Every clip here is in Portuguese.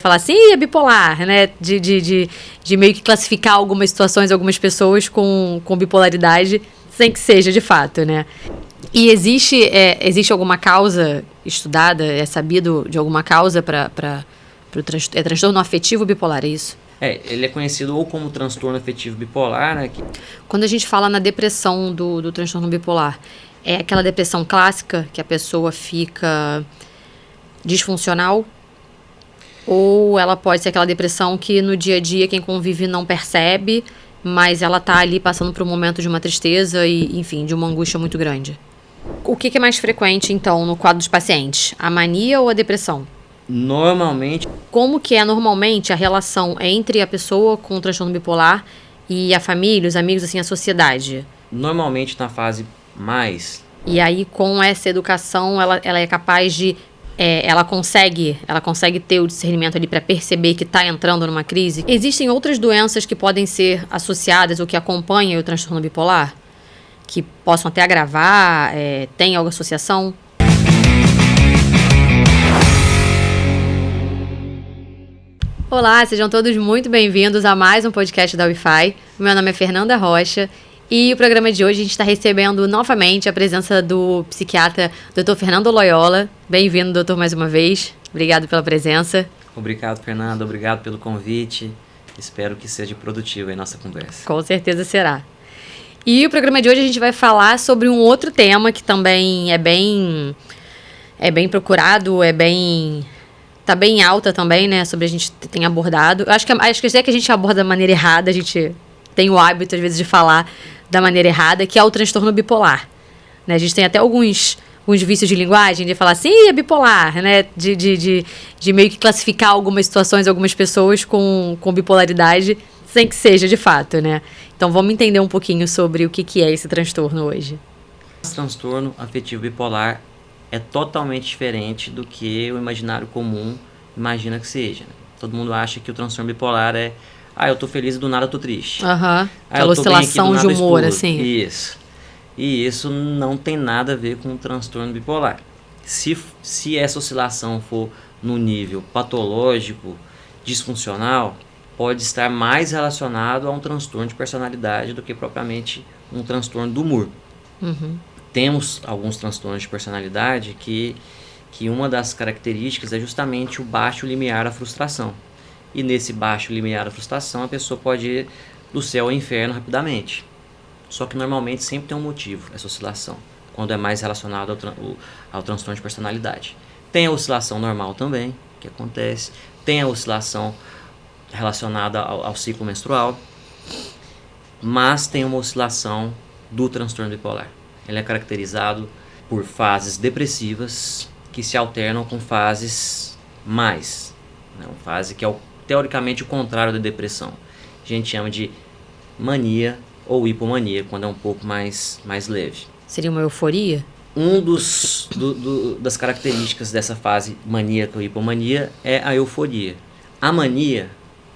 Falar assim, é bipolar, né? De meio que classificar algumas situações, algumas pessoas com bipolaridade, sem que seja de fato, né? E existe alguma causa estudada, é sabido de alguma causa para o transtorno afetivo bipolar, é isso? Ele é conhecido ou como transtorno afetivo bipolar, né? Quando a gente fala na depressão do transtorno bipolar, é aquela depressão clássica que a pessoa fica disfuncional? Ou ela pode ser aquela depressão que no dia a dia quem convive não percebe, mas ela tá ali passando por um momento de uma tristeza e, enfim, de uma angústia muito grande. O que é mais frequente, então, no quadro dos pacientes? A mania ou a depressão? Normalmente... Como que é normalmente a relação entre a pessoa com o transtorno bipolar e a família, os amigos, assim, a sociedade? Normalmente na fase mais... E aí, com essa educação, ela é capaz de... ela consegue ter o discernimento ali para perceber que está entrando numa crise. Existem outras doenças que podem ser associadas ou que acompanham o transtorno bipolar? Que possam até agravar? Tem alguma associação? Olá, sejam todos muito bem-vindos a mais um podcast da Wi-Fi. Meu nome é Fernanda Rocha. E o programa de hoje a gente está recebendo novamente a presença do psiquiatra Dr. Fernando Loyola. Bem-vindo, doutor, mais uma vez. Obrigado pela presença. Obrigado, Fernanda. Obrigado pelo convite. Espero que seja produtiva a nossa conversa. Com certeza será. E o programa de hoje a gente vai falar sobre um outro tema que também é bem procurado, tá bem alta também, né? Sobre a gente tem abordado. Acho que até que a gente aborda da maneira errada, a gente tem o hábito, às vezes, de falar da maneira errada, que é o transtorno bipolar. Né? A gente tem até alguns vícios de linguagem, de falar assim, é bipolar, né? De meio que classificar algumas situações, algumas pessoas com bipolaridade, sem que seja de fato, né? Então vamos entender um pouquinho sobre o que é esse transtorno hoje. O transtorno afetivo bipolar é totalmente diferente do que o imaginário comum imagina que seja. Né? Todo mundo acha que o transtorno bipolar é eu tô feliz e do nada eu tô triste. Aquela oscilação de humor, assim. Isso. E isso não tem nada a ver com o transtorno bipolar. Se essa oscilação for no nível patológico, disfuncional, pode estar mais relacionado a um transtorno de personalidade do que propriamente um transtorno do humor. Uhum. Temos alguns transtornos de personalidade que uma das características é justamente o baixo limiar da frustração. E nesse baixo limiar da frustração, a pessoa pode ir do céu ao inferno rapidamente. Só que normalmente sempre tem um motivo, essa oscilação, quando é mais relacionado ao transtorno de personalidade. Tem a oscilação normal também, que acontece. Tem a oscilação relacionada ao ciclo menstrual. Mas tem uma oscilação do transtorno bipolar. Ele é caracterizado por fases depressivas que se alternam com fases mais. Uma fase que é teoricamente o contrário da depressão. A gente chama de mania ou hipomania, quando é um pouco mais leve. Seria uma euforia? Das características dessa fase maníaca ou hipomania é a euforia. A mania,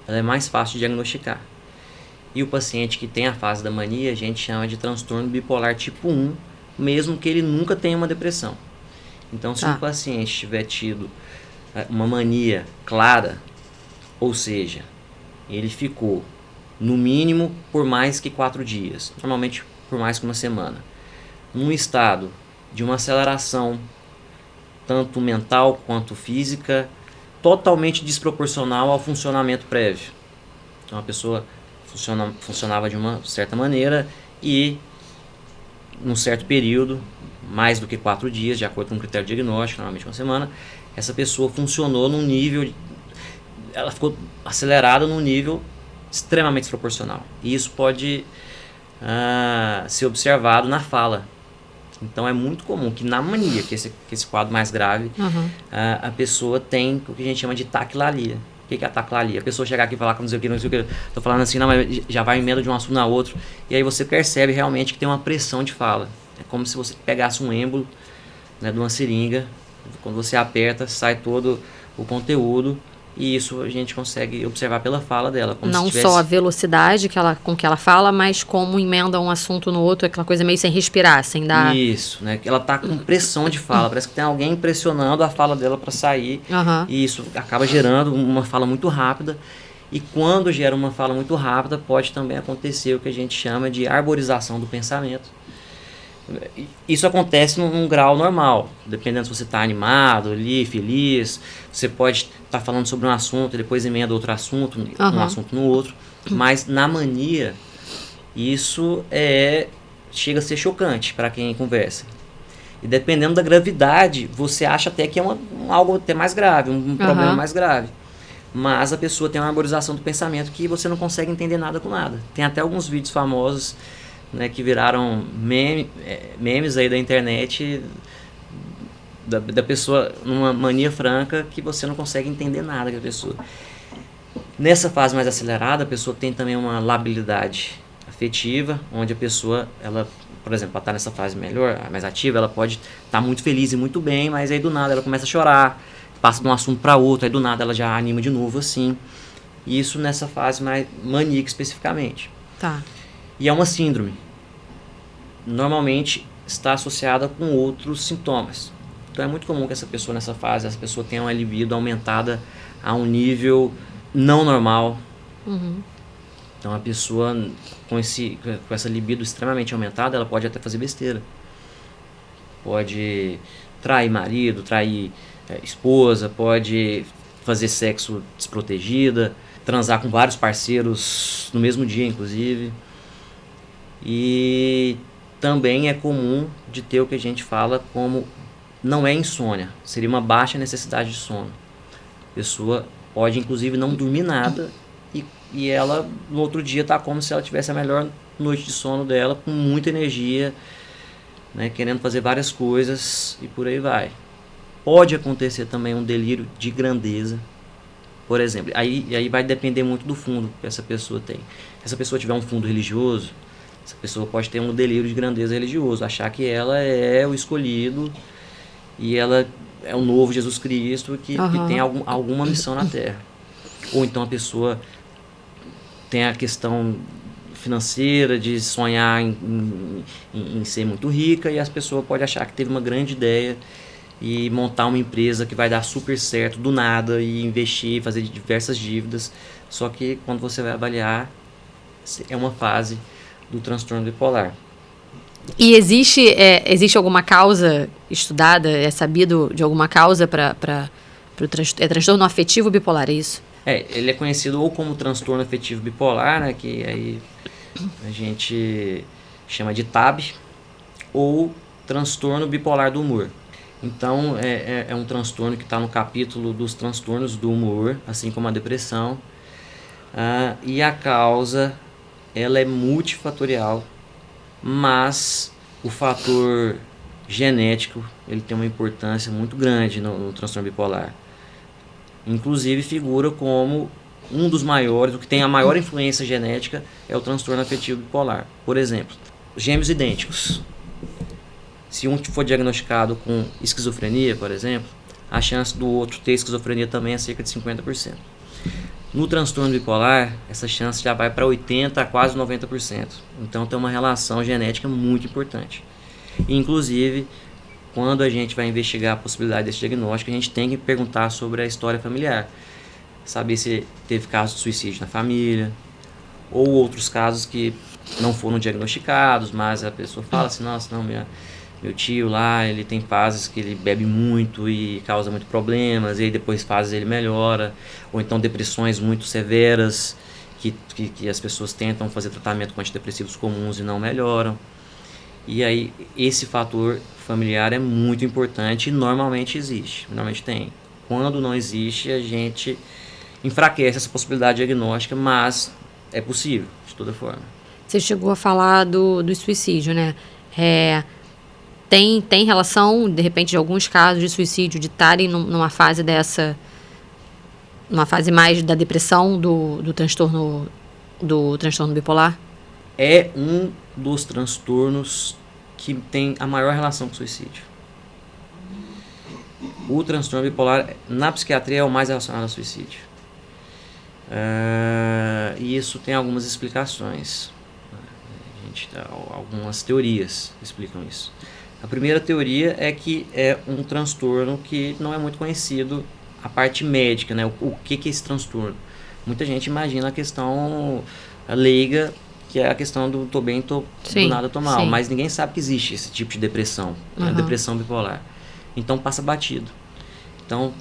ela é mais fácil de diagnosticar. E o paciente que tem a fase da mania, a gente chama de transtorno bipolar tipo 1, mesmo que ele nunca tenha uma depressão. Então, se um paciente tiver tido uma mania clara, ou seja, ele ficou no mínimo por mais que 4 dias, normalmente por mais que uma semana, num estado de uma aceleração tanto mental quanto física, totalmente desproporcional ao funcionamento prévio. Então a pessoa funcionava de uma certa maneira e num certo período, mais do que 4 dias, de acordo com o critério diagnóstico, normalmente uma semana, essa pessoa funcionou num nível, ela ficou acelerada num nível extremamente desproporcional. E isso pode ser observado na fala. Então é muito comum que na mania, que esse quadro mais grave, a pessoa tem o que a gente chama de taquilalia. O que é a taquilalia? A pessoa chegar aqui e falar com não sei o que, tô falando assim, não, mas já vai emenda de um assunto na outro, e aí você percebe realmente que tem uma pressão de fala. É como se você pegasse um êmbolo, né, de uma seringa, quando você aperta, sai todo o conteúdo, e isso a gente consegue observar pela fala dela. Como não se tivesse... só a velocidade com que ela fala, mas como emenda um assunto no outro, aquela coisa meio sem respirar, sem dar... Isso, né? Ela tá com pressão de fala, parece que tem alguém pressionando a fala dela para sair, e isso acaba gerando uma fala muito rápida. E quando gera uma fala muito rápida, pode também acontecer o que a gente chama de arborização do pensamento. Isso acontece num grau normal, dependendo se você está animado ali, feliz. Você pode estar falando sobre um assunto e depois emenda outro assunto, um assunto no outro. Mas na mania, isso chega a ser chocante para quem conversa. E dependendo da gravidade, você acha até que é algo até mais grave, um problema mais grave. Mas a pessoa tem uma arborização do pensamento que você não consegue entender nada com nada. Tem até alguns vídeos famosos, né, que viraram memes aí da internet, da pessoa numa mania franca que você não consegue entender nada com a pessoa. Nessa fase mais acelerada, a pessoa tem também uma labilidade afetiva, onde a pessoa, ela, por exemplo, para estar nessa fase melhor, mais ativa, ela pode estar muito feliz e muito bem, mas aí do nada ela começa a chorar, passa de um assunto para outro, aí do nada ela já anima de novo assim. Isso nessa fase mais maníaca especificamente. Tá. E é uma síndrome. Normalmente está associada com outros sintomas. Então é muito comum que essa pessoa nessa fase, essa pessoa tenha uma libido aumentada a um nível não normal. Então a pessoa com essa libido extremamente aumentada, ela pode até fazer besteira. Pode trair marido, trair esposa, pode fazer sexo desprotegida, transar com vários parceiros no mesmo dia, inclusive. E também é comum de ter o que a gente fala como não é insônia, seria uma baixa necessidade de sono. A pessoa pode inclusive não dormir nada e ela no outro dia está como se ela tivesse a melhor noite de sono dela, com muita energia, né, querendo fazer várias coisas e por aí vai. Pode acontecer também um delírio de grandeza, por exemplo. Aí vai depender muito do fundo que essa pessoa tem. Se essa pessoa tiver um fundo religioso, essa pessoa pode ter um delírio de grandeza religioso, achar que ela é o escolhido e ela é o novo Jesus Cristo que tem alguma missão na Terra. Ou então a pessoa tem a questão financeira de sonhar em ser muito rica e as pessoas podem achar que teve uma grande ideia e montar uma empresa que vai dar super certo do nada e investir, fazer diversas dívidas. Só que quando você vai avaliar, é uma fase do transtorno bipolar. E existe alguma causa estudada, é sabido de alguma causa para o transtorno afetivo bipolar, é isso? Ele é conhecido ou como transtorno afetivo bipolar, né, que aí a gente chama de TAB, ou transtorno bipolar do humor. Então, é um transtorno que está no capítulo dos transtornos do humor, assim como a depressão. E a causa, ela é multifatorial, mas o fator genético, ele tem uma importância muito grande no transtorno bipolar. Inclusive, figura como um dos maiores, o que tem a maior influência genética é o transtorno afetivo bipolar. Por exemplo, gêmeos idênticos. Se um for diagnosticado com esquizofrenia, por exemplo, a chance do outro ter esquizofrenia também é cerca de 50%. No transtorno bipolar, essa chance já vai para 80% a quase 90%. Então tem uma relação genética muito importante. E, inclusive, quando a gente vai investigar a possibilidade desse diagnóstico, a gente tem que perguntar sobre a história familiar. Saber se teve casos de suicídio na família, ou outros casos que não foram diagnosticados, mas a pessoa fala assim, nossa, não, meu tio lá, ele tem fases que ele bebe muito e causa muitos problemas, e aí depois fases ele melhora, ou então depressões muito severas, que as pessoas tentam fazer tratamento com antidepressivos comuns e não melhoram. E aí esse fator familiar é muito importante e normalmente existe, normalmente tem. Quando não existe, a gente enfraquece essa possibilidade diagnóstica, mas é possível, de toda forma. Você chegou a falar do suicídio, né? Tem relação, de repente, de alguns casos de suicídio, de estarem numa fase dessa, numa fase mais da depressão, do transtorno bipolar? É um dos transtornos que tem a maior relação com o suicídio. o transtorno bipolar na psiquiatria é o mais relacionado ao suicídio. E isso tem algumas explicações. Algumas teorias explicam isso. A primeira teoria é que é um transtorno que não é muito conhecido, a parte médica, né? O que é esse transtorno? Muita gente imagina a questão leiga, que é a questão do tô bem, do nada tô mal, mas ninguém sabe que existe esse tipo de depressão, né? Depressão bipolar. Então passa batido. Então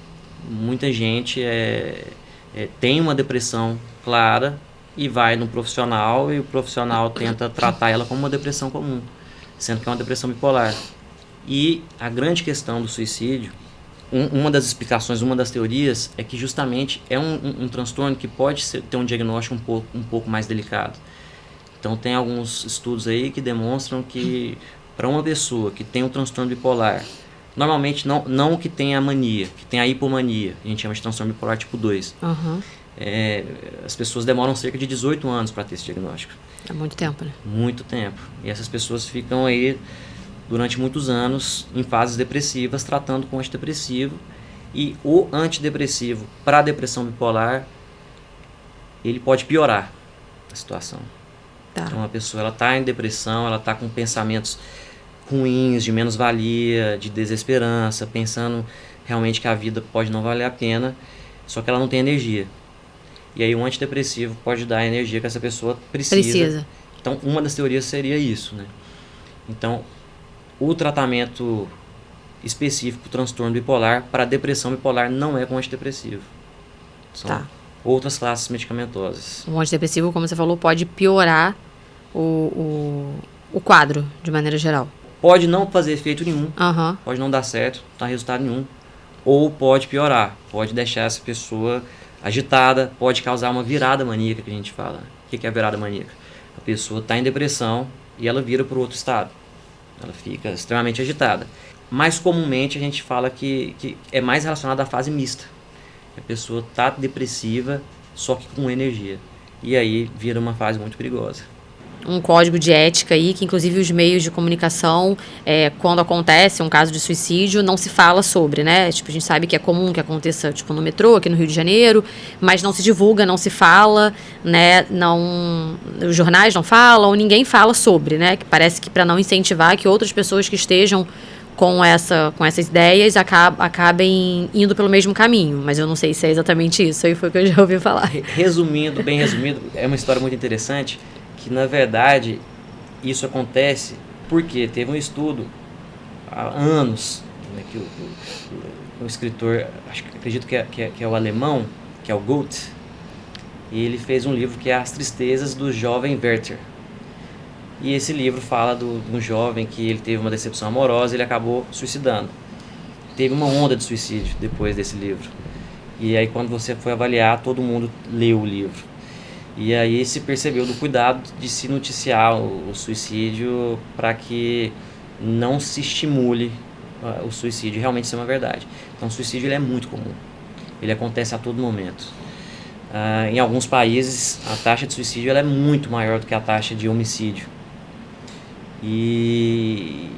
muita gente tem uma depressão clara e vai no profissional e o profissional tenta tratar ela como uma depressão comum, sendo que é uma depressão bipolar. E a grande questão do suicídio, uma das explicações, uma das teorias é que justamente é um transtorno que pode ter um diagnóstico um pouco mais delicado. Então tem alguns estudos aí que demonstram que para uma pessoa que tem um transtorno bipolar, normalmente não que tenha a mania, que tenha a hipomania, a gente chama de transtorno bipolar tipo 2. As pessoas demoram cerca de 18 anos para ter esse diagnóstico. É muito tempo, né? Muito tempo. E essas pessoas ficam aí durante muitos anos em fases depressivas, tratando com antidepressivo. E o antidepressivo para a depressão bipolar, ele pode piorar a situação. Então a pessoa está em depressão, ela está com pensamentos ruins, de menos-valia, de desesperança, pensando realmente que a vida pode não valer a pena, só que ela não tem energia. E aí um antidepressivo pode dar a energia que essa pessoa precisa. Então uma das teorias seria isso, né? Então o tratamento específico do transtorno bipolar para a depressão bipolar não é com antidepressivo. São outras classes medicamentosas. O antidepressivo, como você falou, pode piorar o quadro, de maneira geral. Pode não fazer efeito nenhum, pode não dar certo, não dar resultado nenhum, ou pode piorar, pode deixar essa pessoa agitada, pode causar uma virada maníaca, que a gente fala. O que é a virada maníaca? A pessoa está em depressão e ela vira para o outro estado. Ela fica extremamente agitada. Mais comumente a gente fala que é mais relacionado à fase mista. A pessoa está depressiva, só que com energia. E aí vira uma fase muito perigosa. Um código de ética aí, que inclusive os meios de comunicação, quando acontece um caso de suicídio, não se fala sobre, né? Tipo, a gente sabe que é comum que aconteça, tipo, no metrô, aqui no Rio de Janeiro, mas não se divulga, não se fala, né? Os jornais não falam, ninguém fala sobre, né? Que parece que para não incentivar que outras pessoas que estejam com essas ideias acabem indo pelo mesmo caminho, mas eu não sei se é exatamente isso, aí foi o que eu já ouvi falar. Bem resumido, é uma história muito interessante, que na verdade isso acontece porque teve um estudo há anos, né, que o escritor, acredito que é o alemão, que é o Goethe, e ele fez um livro que é As Tristezas do Jovem Werther. E esse livro fala de um jovem que ele teve uma decepção amorosa e ele acabou suicidando. Teve uma onda de suicídio depois desse livro. E aí quando você foi avaliar, todo mundo leu o livro. E aí se percebeu do cuidado de se noticiar o suicídio para que não se estimule o suicídio. Realmente isso é uma verdade. Então o suicídio ele é muito comum. Ele acontece a todo momento. Em alguns países a taxa de suicídio ela é muito maior do que a taxa de homicídio. E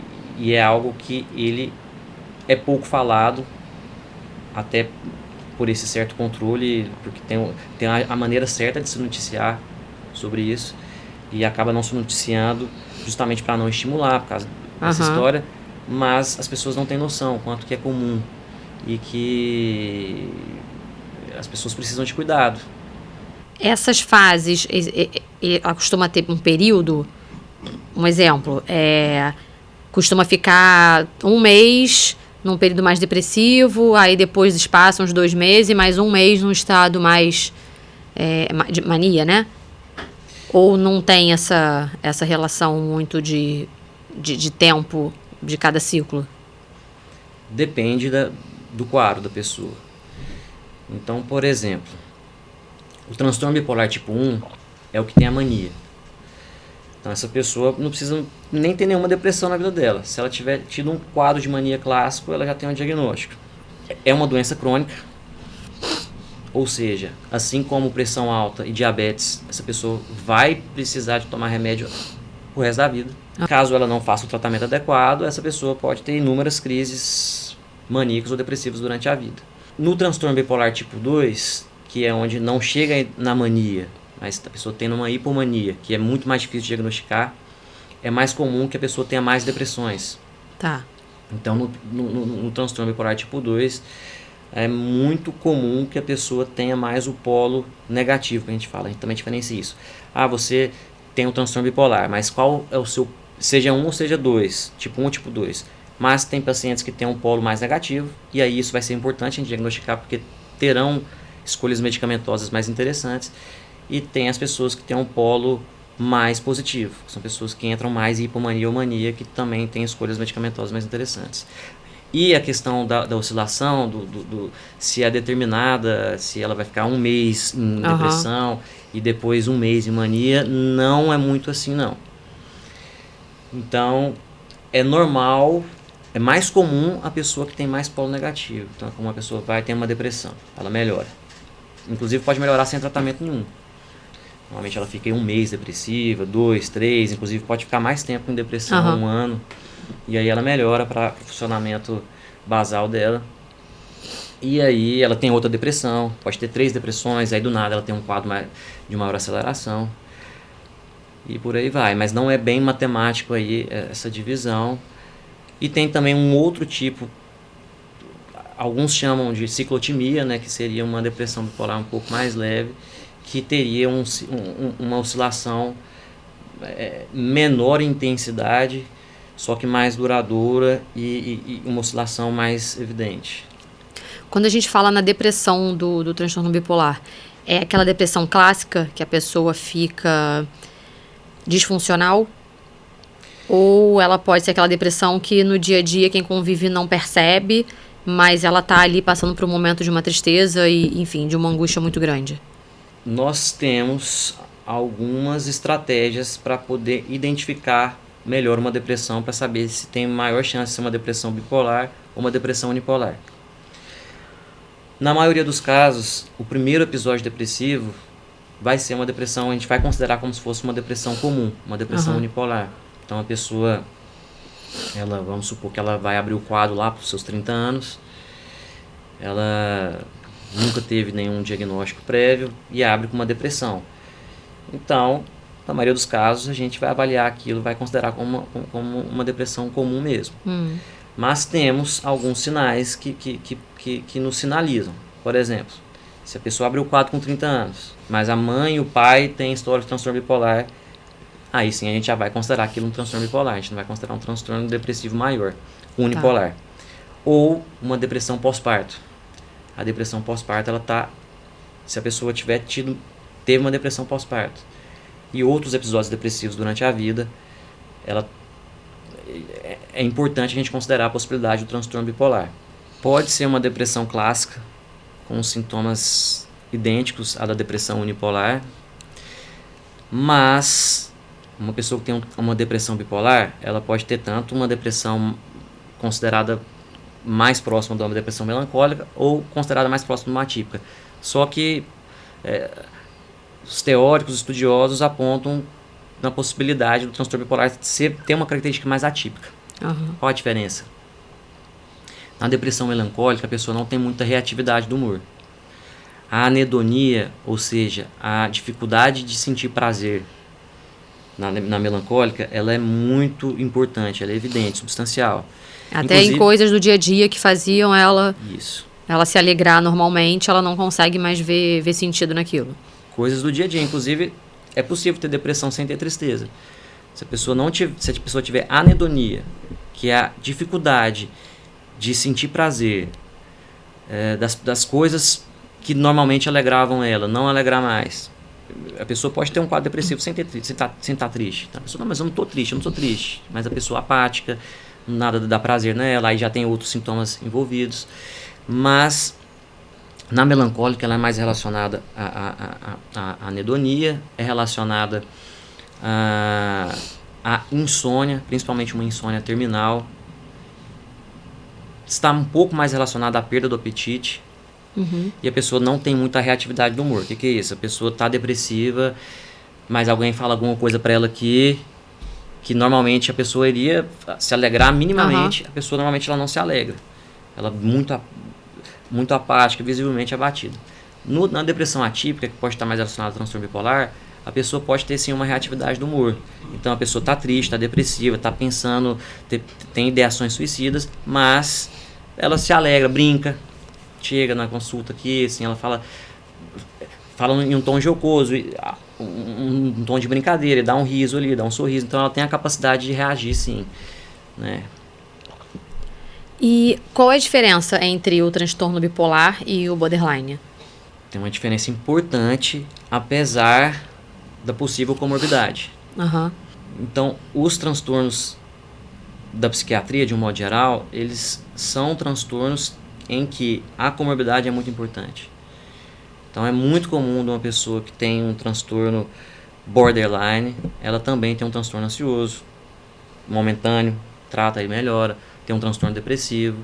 é algo que ele é pouco falado, até por esse certo controle, porque tem a maneira certa de se noticiar sobre isso, e acaba não se noticiando justamente para não estimular, por causa dessa história, mas as pessoas não têm noção quanto que é comum e que as pessoas precisam de cuidado. Essas fases, costuma ter um período, um exemplo, costuma ficar um mês num período mais depressivo, aí depois passam uns 2 meses e mais um mês num estado mais de mania, né? Ou não tem essa relação muito de tempo de cada ciclo? Depende do quadro da pessoa. Então, por exemplo, o transtorno bipolar tipo 1 é o que tem a mania. Então essa pessoa não precisa nem ter nenhuma depressão na vida dela. Se ela tiver tido um quadro de mania clássico, ela já tem um diagnóstico. É uma doença crônica, ou seja, assim como pressão alta e diabetes, essa pessoa vai precisar de tomar remédio o resto da vida. Caso ela não faça o tratamento adequado, essa pessoa pode ter inúmeras crises maníacos ou depressivos durante a vida. No transtorno bipolar tipo 2, que é onde não chega na mania, mas a pessoa tem uma hipomania, que é muito mais difícil de diagnosticar, é mais comum que a pessoa tenha mais depressões. Tá. Então, no transtorno bipolar tipo 2, é muito comum que a pessoa tenha mais o polo negativo, que a gente fala. A gente também diferencia isso. Você tem um transtorno bipolar, mas qual é o seu... Seja 1 ou seja 2, tipo 1 ou tipo 2. Mas tem pacientes que têm um polo mais negativo, e aí isso vai ser importante a gente diagnosticar, porque terão escolhas medicamentosas mais interessantes. E tem as pessoas que têm um polo mais positivo, que são pessoas que entram mais em hipomania ou mania, que também têm escolhas medicamentosas mais interessantes. E a questão da oscilação, se é determinada, se ela vai ficar um mês em depressão e depois um mês em mania, não é muito assim, não. Então, é normal, é mais comum a pessoa que tem mais polo negativo. Então, como uma pessoa vai ter uma depressão, ela melhora. Inclusive, pode melhorar sem tratamento nenhum. Normalmente ela fica em um mês depressiva, 2, 3, inclusive pode ficar mais tempo em depressão, 1 ano. E aí ela melhora para o funcionamento basal dela. E aí ela tem outra depressão, pode ter 3 depressões, aí do nada ela tem um quadro de maior aceleração. E por aí vai, mas não é bem matemático aí essa divisão. E tem também um outro tipo, alguns chamam de ciclotimia, né, que seria uma depressão bipolar um pouco mais leve, que teria uma oscilação menor em intensidade, só que mais duradoura e uma oscilação mais evidente. Quando a gente fala na depressão do transtorno bipolar, é aquela depressão clássica que a pessoa fica disfuncional? Ou ela pode ser aquela depressão que no dia a dia quem convive não percebe, mas ela tá ali passando por um momento de uma tristeza e, enfim, de uma angústia muito grande? Nós temos algumas estratégias para poder identificar melhor uma depressão, para saber se tem maior chance de ser uma depressão bipolar ou uma depressão unipolar. Na maioria dos casos, o primeiro episódio depressivo vai ser uma depressão, a gente vai considerar como se fosse uma depressão comum, uma depressão unipolar. Então a pessoa, vamos supor que ela vai abrir o quadro lá para os seus 30 anos, ela nunca teve nenhum diagnóstico prévio e abre com uma depressão. Então, na maioria dos casos, a gente vai avaliar aquilo, vai considerar como uma depressão comum mesmo. Mas temos alguns sinais que nos sinalizam. Por exemplo, se a pessoa abriu o quadro com 30 anos, mas a mãe e o pai têm história de transtorno bipolar, aí sim a gente já vai considerar aquilo um transtorno bipolar, a gente não vai considerar um transtorno depressivo maior, unipolar. Ou uma depressão pós-parto. A depressão pós-parto, se a pessoa teve uma depressão pós-parto e outros episódios depressivos durante a vida, é importante a gente considerar a possibilidade do transtorno bipolar. Pode ser uma depressão clássica, com sintomas idênticos à da depressão unipolar, mas uma pessoa que tem uma depressão bipolar, ela pode ter tanto uma depressão considerada mais próxima de uma depressão melancólica ou considerada mais próxima de uma atípica. Só que os teóricos, os estudiosos apontam na possibilidade do transtorno bipolar ter uma característica mais atípica. Qual a diferença? Na depressão melancólica, a pessoa não tem muita reatividade do humor. A anedonia, ou seja, a dificuldade de sentir prazer na melancólica, ela é muito importante, ela é evidente, substancial. Até inclusive, em coisas do dia a dia que faziam ela se alegrar normalmente, ela não consegue mais ver sentido naquilo. Coisas do dia a dia. Inclusive, é possível ter depressão sem ter tristeza. Se a pessoa tiver anedonia, que é a dificuldade de sentir prazer das coisas que normalmente alegravam ela, não alegrar mais. A pessoa pode ter um quadro depressivo sem estar triste. Então, a pessoa, não, mas eu não estou triste, eu não sou triste. Mas a pessoa apática, nada dá prazer nela, aí já tem outros sintomas envolvidos. Mas na melancólica ela é mais relacionada à anedonia, é relacionada à insônia, principalmente uma insônia terminal. Está um pouco mais relacionada à perda do apetite. E a pessoa não tem muita reatividade do humor. O que é isso? A pessoa está depressiva, mas alguém fala alguma coisa para ela que normalmente a pessoa iria se alegrar minimamente, a pessoa normalmente ela não se alegra. Ela muito apática, visivelmente abatida. Na depressão atípica, que pode estar mais relacionada ao transtorno bipolar, a pessoa pode ter sim uma reatividade do humor. Então a pessoa está triste, está depressiva, está pensando, tem ideações suicidas, mas ela se alegra, brinca, chega na consulta aqui, assim, ela fala em um tom jocoso, um tom de brincadeira, dá um riso ali, dá um sorriso. Então ela tem a capacidade de reagir, sim, né? E qual é a diferença entre o transtorno bipolar e o borderline? Tem uma diferença importante, apesar da possível comorbidade. Uhum. Então, os transtornos da psiquiatria, de um modo geral, eles são transtornos em que a comorbidade é muito importante. Então, é muito comum de uma pessoa que tem um transtorno borderline, ela também tem um transtorno ansioso, momentâneo, trata e melhora, tem um transtorno depressivo,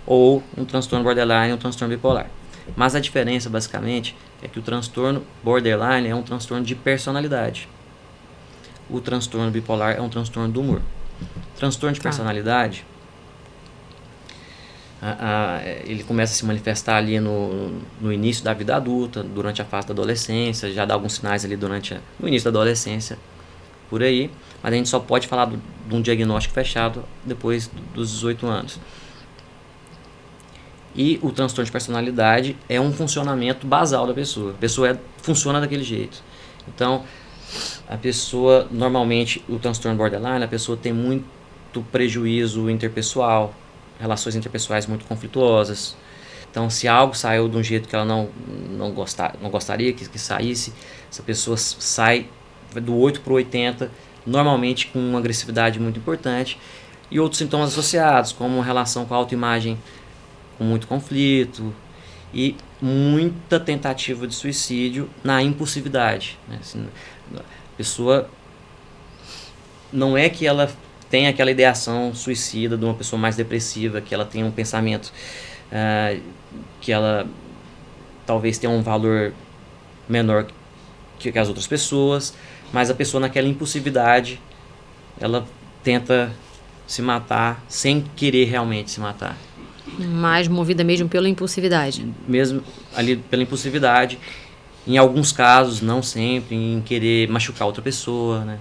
ou um transtorno borderline, um transtorno bipolar. Mas a diferença, basicamente, é que o transtorno borderline é um transtorno de personalidade. O transtorno bipolar é um transtorno do humor. Transtorno de personalidade, ele começa a se manifestar ali no início da vida adulta, durante a fase da adolescência, já dá alguns sinais ali no início da adolescência, por aí. Mas a gente só pode falar de um diagnóstico fechado depois dos 18 anos. E o transtorno de personalidade é um funcionamento basal da pessoa. A pessoa funciona daquele jeito. Então, a pessoa, normalmente, o transtorno borderline, a pessoa tem muito prejuízo interpessoal, relações interpessoais muito conflituosas. Então, se algo saiu de um jeito que ela não gostaria que saísse, essa pessoa sai do 8 para o 80, normalmente com uma agressividade muito importante. E outros sintomas associados, como relação com a autoimagem com muito conflito e muita tentativa de suicídio na impulsividade, né? Assim, a pessoa não é que ela tem aquela ideação suicida de uma pessoa mais depressiva, que ela tem um pensamento que ela talvez tenha um valor menor que as outras pessoas, mas a pessoa naquela impulsividade ela tenta se matar sem querer realmente se matar. Mais movida mesmo pela impulsividade. Mesmo ali pela impulsividade, em alguns casos, não sempre, em querer machucar outra pessoa, né?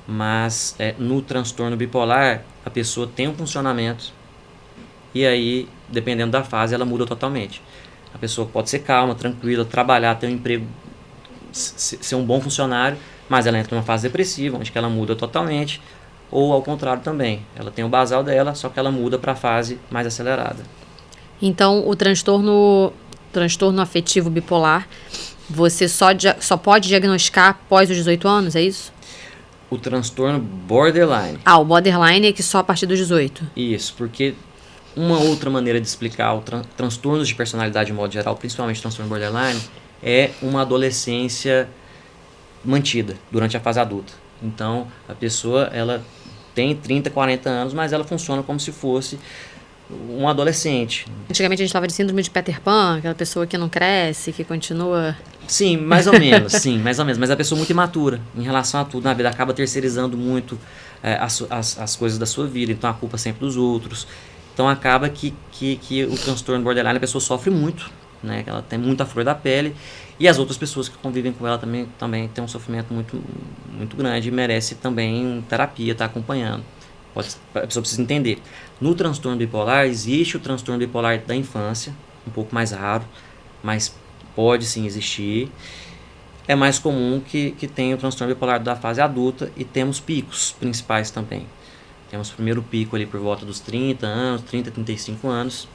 Mas no transtorno bipolar, a pessoa tem um funcionamento e aí, dependendo da fase, ela muda totalmente. A pessoa pode ser calma, tranquila, trabalhar, ter um emprego, ser um bom funcionário, mas ela entra numa fase depressiva, onde ela muda totalmente. Ou ao contrário também, ela tem o basal dela, só que ela muda para a fase mais acelerada. Então, o transtorno afetivo bipolar, você só pode diagnosticar após os 18 anos, é isso? O transtorno borderline. O borderline é que só a partir dos 18. Isso, porque uma outra maneira de explicar o transtornos de personalidade de modo geral, principalmente o transtorno borderline, é uma adolescência mantida durante a fase adulta. Então, a pessoa ela tem 30, 40 anos, mas ela funciona como se fosse um adolescente. Antigamente a gente falava de síndrome de Peter Pan, aquela pessoa que não cresce, que continua... Sim, mais ou menos, mas a pessoa muito imatura em relação a tudo na vida, acaba terceirizando muito as coisas da sua vida, então a culpa é sempre dos outros. Então acaba que o transtorno borderline a pessoa sofre muito, né? Ela tem muita flor da pele, e as outras pessoas que convivem com ela também têm um sofrimento muito, muito grande e merece também terapia, estar acompanhando. A pessoa precisa entender. No transtorno bipolar, existe o transtorno bipolar da infância, um pouco mais raro, mas pode sim existir. É mais comum que tenha o transtorno bipolar da fase adulta e temos picos principais também. Temos o primeiro pico ali por volta dos 30 anos, 30, 35 anos,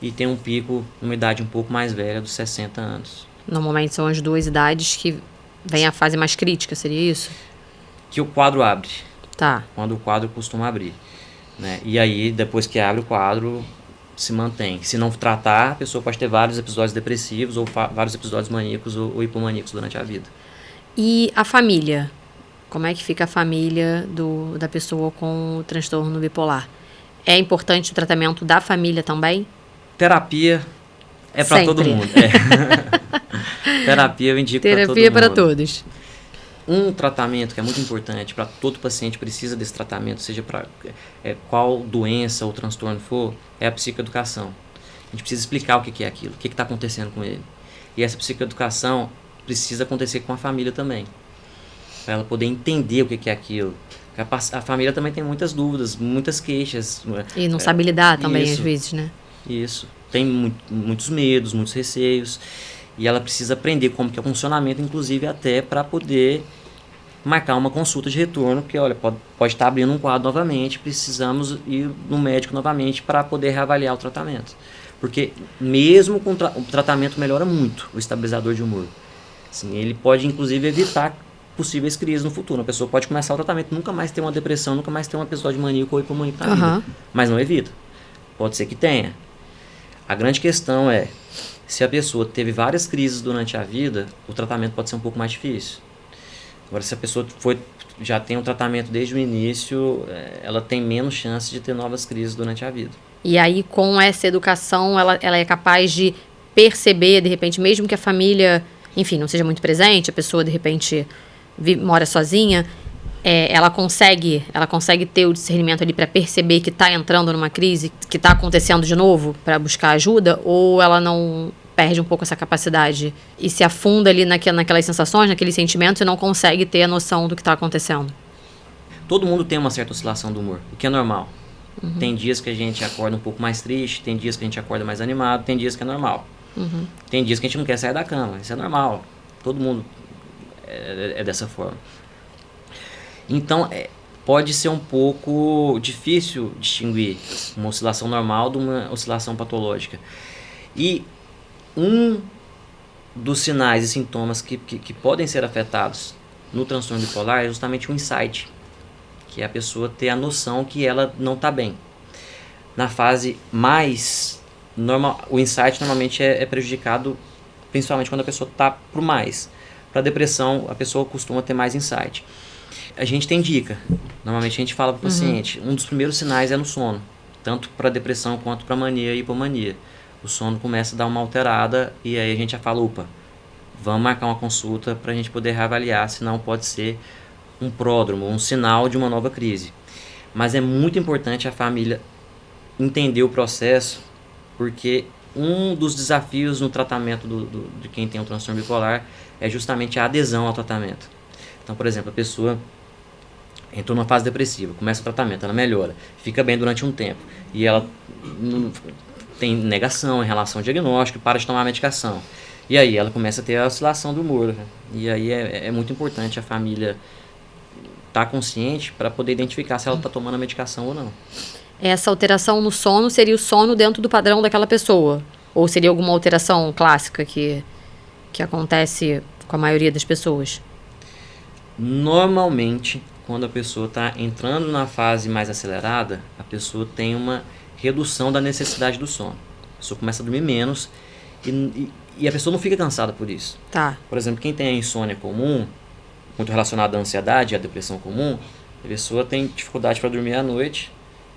e tem um pico numa idade um pouco mais velha, dos 60 anos. Normalmente são as duas idades que vem a fase mais crítica, seria isso? Que o quadro abre. Tá. Quando o quadro costuma abrir, né? E aí, depois que abre o quadro, se mantém. Se não tratar, a pessoa pode ter vários episódios depressivos ou vários episódios maníacos ou hipomaníacos durante a vida. E a família? Como é que fica a família da pessoa com o transtorno bipolar? É importante o tratamento da família também? Terapia é para todo mundo. Terapia eu indico para todo mundo. Terapia para todos. um tratamento que é muito importante para todo paciente precisa desse tratamento, seja para qual doença ou transtorno for, é a psicoeducação. A gente precisa explicar o que é aquilo, o que está acontecendo com ele. E essa psicoeducação precisa acontecer com a família também, para ela poder entender o que é aquilo. A família também tem muitas dúvidas, muitas queixas. E não sabe lidar também, isso, às vezes, né? Isso. Tem muitos medos, muitos receios. E ela precisa aprender como que é o funcionamento, inclusive até para poder marcar uma consulta de retorno, porque olha, pode estar abrindo um quadro novamente, precisamos ir no médico novamente para poder reavaliar o tratamento. Porque mesmo com o tratamento melhora muito o estabilizador de humor. Assim, ele pode inclusive evitar possíveis crises no futuro. A pessoa pode começar o tratamento, nunca mais ter uma depressão, nunca mais ter um episódio maníaco ou hipomaníaco na vida, mas não evita. Pode ser que tenha. A grande questão é, se a pessoa teve várias crises durante a vida, o tratamento pode ser um pouco mais difícil. Agora, se a pessoa já tem um tratamento desde o início, ela tem menos chance de ter novas crises durante a vida. E aí, com essa educação, ela é capaz de perceber, de repente, mesmo que a família, enfim, não seja muito presente, a pessoa, de repente, mora sozinha, ela consegue ter o discernimento ali para perceber que está entrando numa crise, que está acontecendo de novo, para buscar ajuda, ou ela não perde um pouco essa capacidade e se afunda ali naquelas sensações, naqueles sentimentos e não consegue ter a noção do que está acontecendo? Todo mundo tem uma certa oscilação do humor, o que é normal. Tem dias que a gente acorda um pouco mais triste, tem dias que a gente acorda mais animado, tem dias que é normal. Tem dias que a gente não quer sair da cama, isso é normal. Todo mundo é dessa forma. Então, pode ser um pouco difícil distinguir uma oscilação normal de uma oscilação patológica. E um dos sinais e sintomas que podem ser afetados no transtorno bipolar é justamente o insight, que é a pessoa ter a noção que ela não está bem. Na fase mais normal, o insight normalmente é prejudicado principalmente quando a pessoa está pro mais. Para depressão, a pessoa costuma ter mais insight. A gente tem dica. Normalmente a gente fala para o paciente, um dos primeiros sinais é no sono, tanto para depressão quanto para mania e hipomania. O sono começa a dar uma alterada e aí a gente já fala, opa, vamos marcar uma consulta para a gente poder reavaliar, senão pode ser um pródromo, um sinal de uma nova crise. Mas é muito importante a família entender o processo, porque um dos desafios no tratamento de quem tem um transtorno bipolar é justamente a adesão ao tratamento. Então, por exemplo, a pessoa entrou numa fase depressiva, começa o tratamento, ela melhora, fica bem durante um tempo, e ela tem negação em relação ao diagnóstico, para de tomar a medicação. E aí ela começa a ter a oscilação do humor. Né? E aí é muito importante a família estar consciente para poder identificar se ela está tomando a medicação ou não. Essa alteração no sono seria o sono dentro do padrão daquela pessoa? Ou seria alguma alteração clássica que acontece com a maioria das pessoas? Normalmente, quando a pessoa está entrando na fase mais acelerada, a pessoa tem uma redução da necessidade do sono. A pessoa começa a dormir menos e a pessoa não fica cansada por isso. Tá. Por exemplo, quem tem a insônia comum, muito relacionada à ansiedade e à depressão comum, a pessoa tem dificuldade para dormir à noite.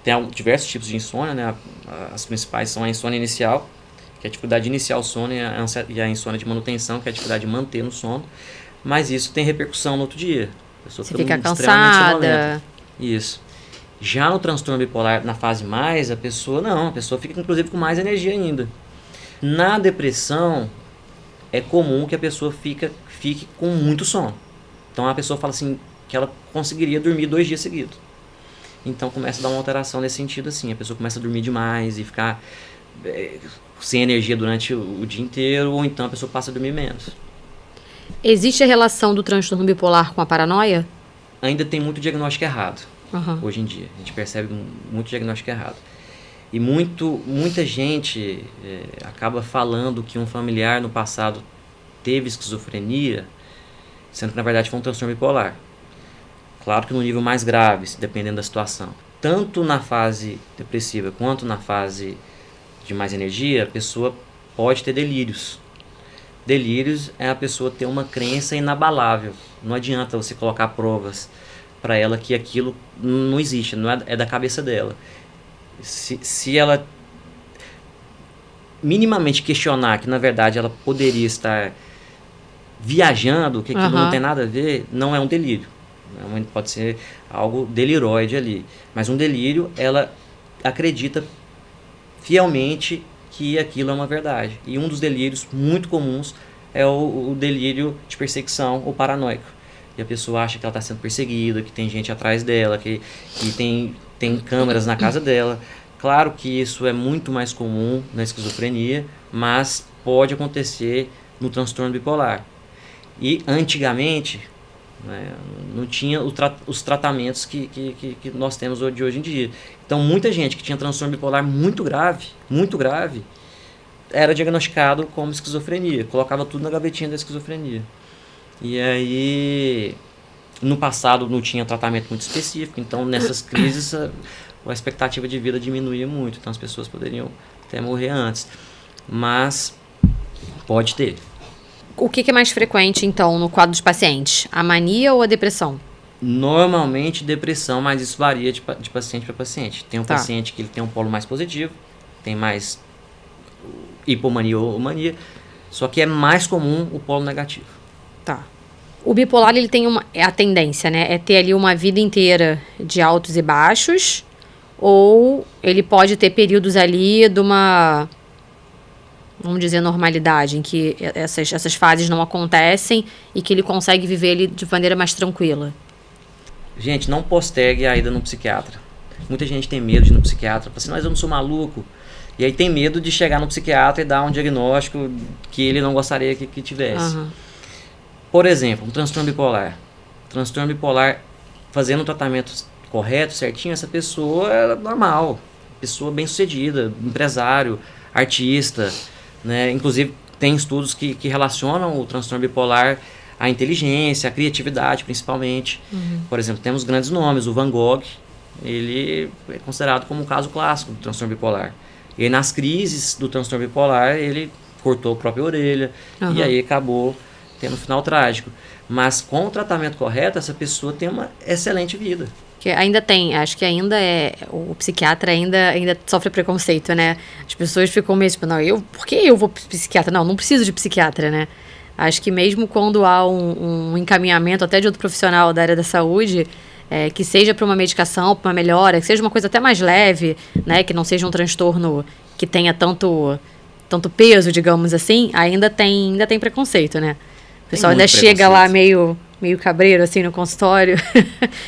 Tem diversos tipos de insônia, né? As principais são a insônia inicial, que é a dificuldade de iniciar o sono, e a insônia de manutenção, que é a dificuldade de manter no sono. Mas isso tem repercussão no outro dia. A pessoa você fica cansada. Isso. Já no transtorno bipolar, na fase mais, a pessoa fica inclusive com mais energia ainda. Na depressão, é comum que a pessoa fique com muito sono. Então a pessoa fala assim, que ela conseguiria dormir 2 dias seguidos. Então começa a dar uma alteração nesse sentido assim, a pessoa começa a dormir demais e ficar sem energia durante o dia inteiro, ou então a pessoa passa a dormir menos. Existe a relação do transtorno bipolar com a paranoia? Ainda tem muito diagnóstico errado, hoje em dia. A gente percebe muito diagnóstico errado. E muita gente acaba falando que um familiar no passado teve esquizofrenia, sendo que na verdade foi um transtorno bipolar. Claro que no nível mais grave, dependendo da situação. Tanto na fase depressiva quanto na fase de mais energia, a pessoa pode ter delírios. Delírios é a pessoa ter uma crença inabalável. Não adianta você colocar provas para ela que aquilo não existe, não é da cabeça dela. Se ela minimamente questionar que na verdade ela poderia estar viajando, que aquilo não tem nada a ver, não é um delírio. Pode ser algo deliróide ali. Mas um delírio, ela acredita fielmente que aquilo é uma verdade. E um dos delírios muito comuns é o delírio de perseguição ou paranoico. E a pessoa acha que ela está sendo perseguida, que tem gente atrás dela, que tem câmeras na casa dela. Claro que isso é muito mais comum na esquizofrenia, mas pode acontecer no transtorno bipolar. E antigamente, né, não tinha os tratamentos que nós temos de hoje em dia. Então muita gente que tinha transtorno bipolar muito grave, era diagnosticado como esquizofrenia, colocava tudo na gavetinha da esquizofrenia. E aí, no passado não tinha tratamento muito específico, então nessas crises a expectativa de vida diminuía muito, então as pessoas poderiam até morrer antes. Mas pode ter. O que é mais frequente, então, no quadro dos pacientes? A mania ou a depressão? Normalmente depressão, mas isso varia de paciente para paciente. Tem um paciente que ele tem um polo mais positivo, tem mais hipomania ou mania, só que é mais comum o polo negativo. Tá. O bipolar, ele tem a tendência, né? É ter ali uma vida inteira de altos e baixos, ou ele pode ter períodos ali de uma, vamos dizer, normalidade, em que essas fases não acontecem e que ele consegue viver ali de maneira mais tranquila. Gente, não postergue a ida no psiquiatra. Muita gente tem medo de ir no psiquiatra, fala assim, mas eu não sou maluco. E aí tem medo de chegar no psiquiatra e dar um diagnóstico que ele não gostaria que tivesse. Por exemplo, um transtorno bipolar. Transtorno bipolar, fazendo o tratamento correto, certinho, essa pessoa é normal. Pessoa bem-sucedida, empresário, artista, né? Inclusive, tem estudos que relacionam o transtorno bipolar à inteligência, à criatividade, principalmente. Por exemplo, temos grandes nomes. O Van Gogh, ele é considerado como um caso clássico do transtorno bipolar. E aí, nas crises do transtorno bipolar, ele cortou a própria orelha e aí acabou tendo um final trágico. Mas com o tratamento correto, essa pessoa tem uma excelente vida. Que ainda tem, acho que ainda o psiquiatra ainda sofre preconceito, né? As pessoas ficam meio tipo, não, por que eu vou pro psiquiatra? Não preciso de psiquiatra, né? Acho que mesmo quando há um encaminhamento até de outro profissional da área da saúde, que seja para uma medicação, para uma melhora, que seja uma coisa até mais leve, né? Que não seja um transtorno que tenha tanto peso, digamos assim, ainda tem preconceito, né? O pessoal ainda chega lá meio cabreiro, assim, no consultório.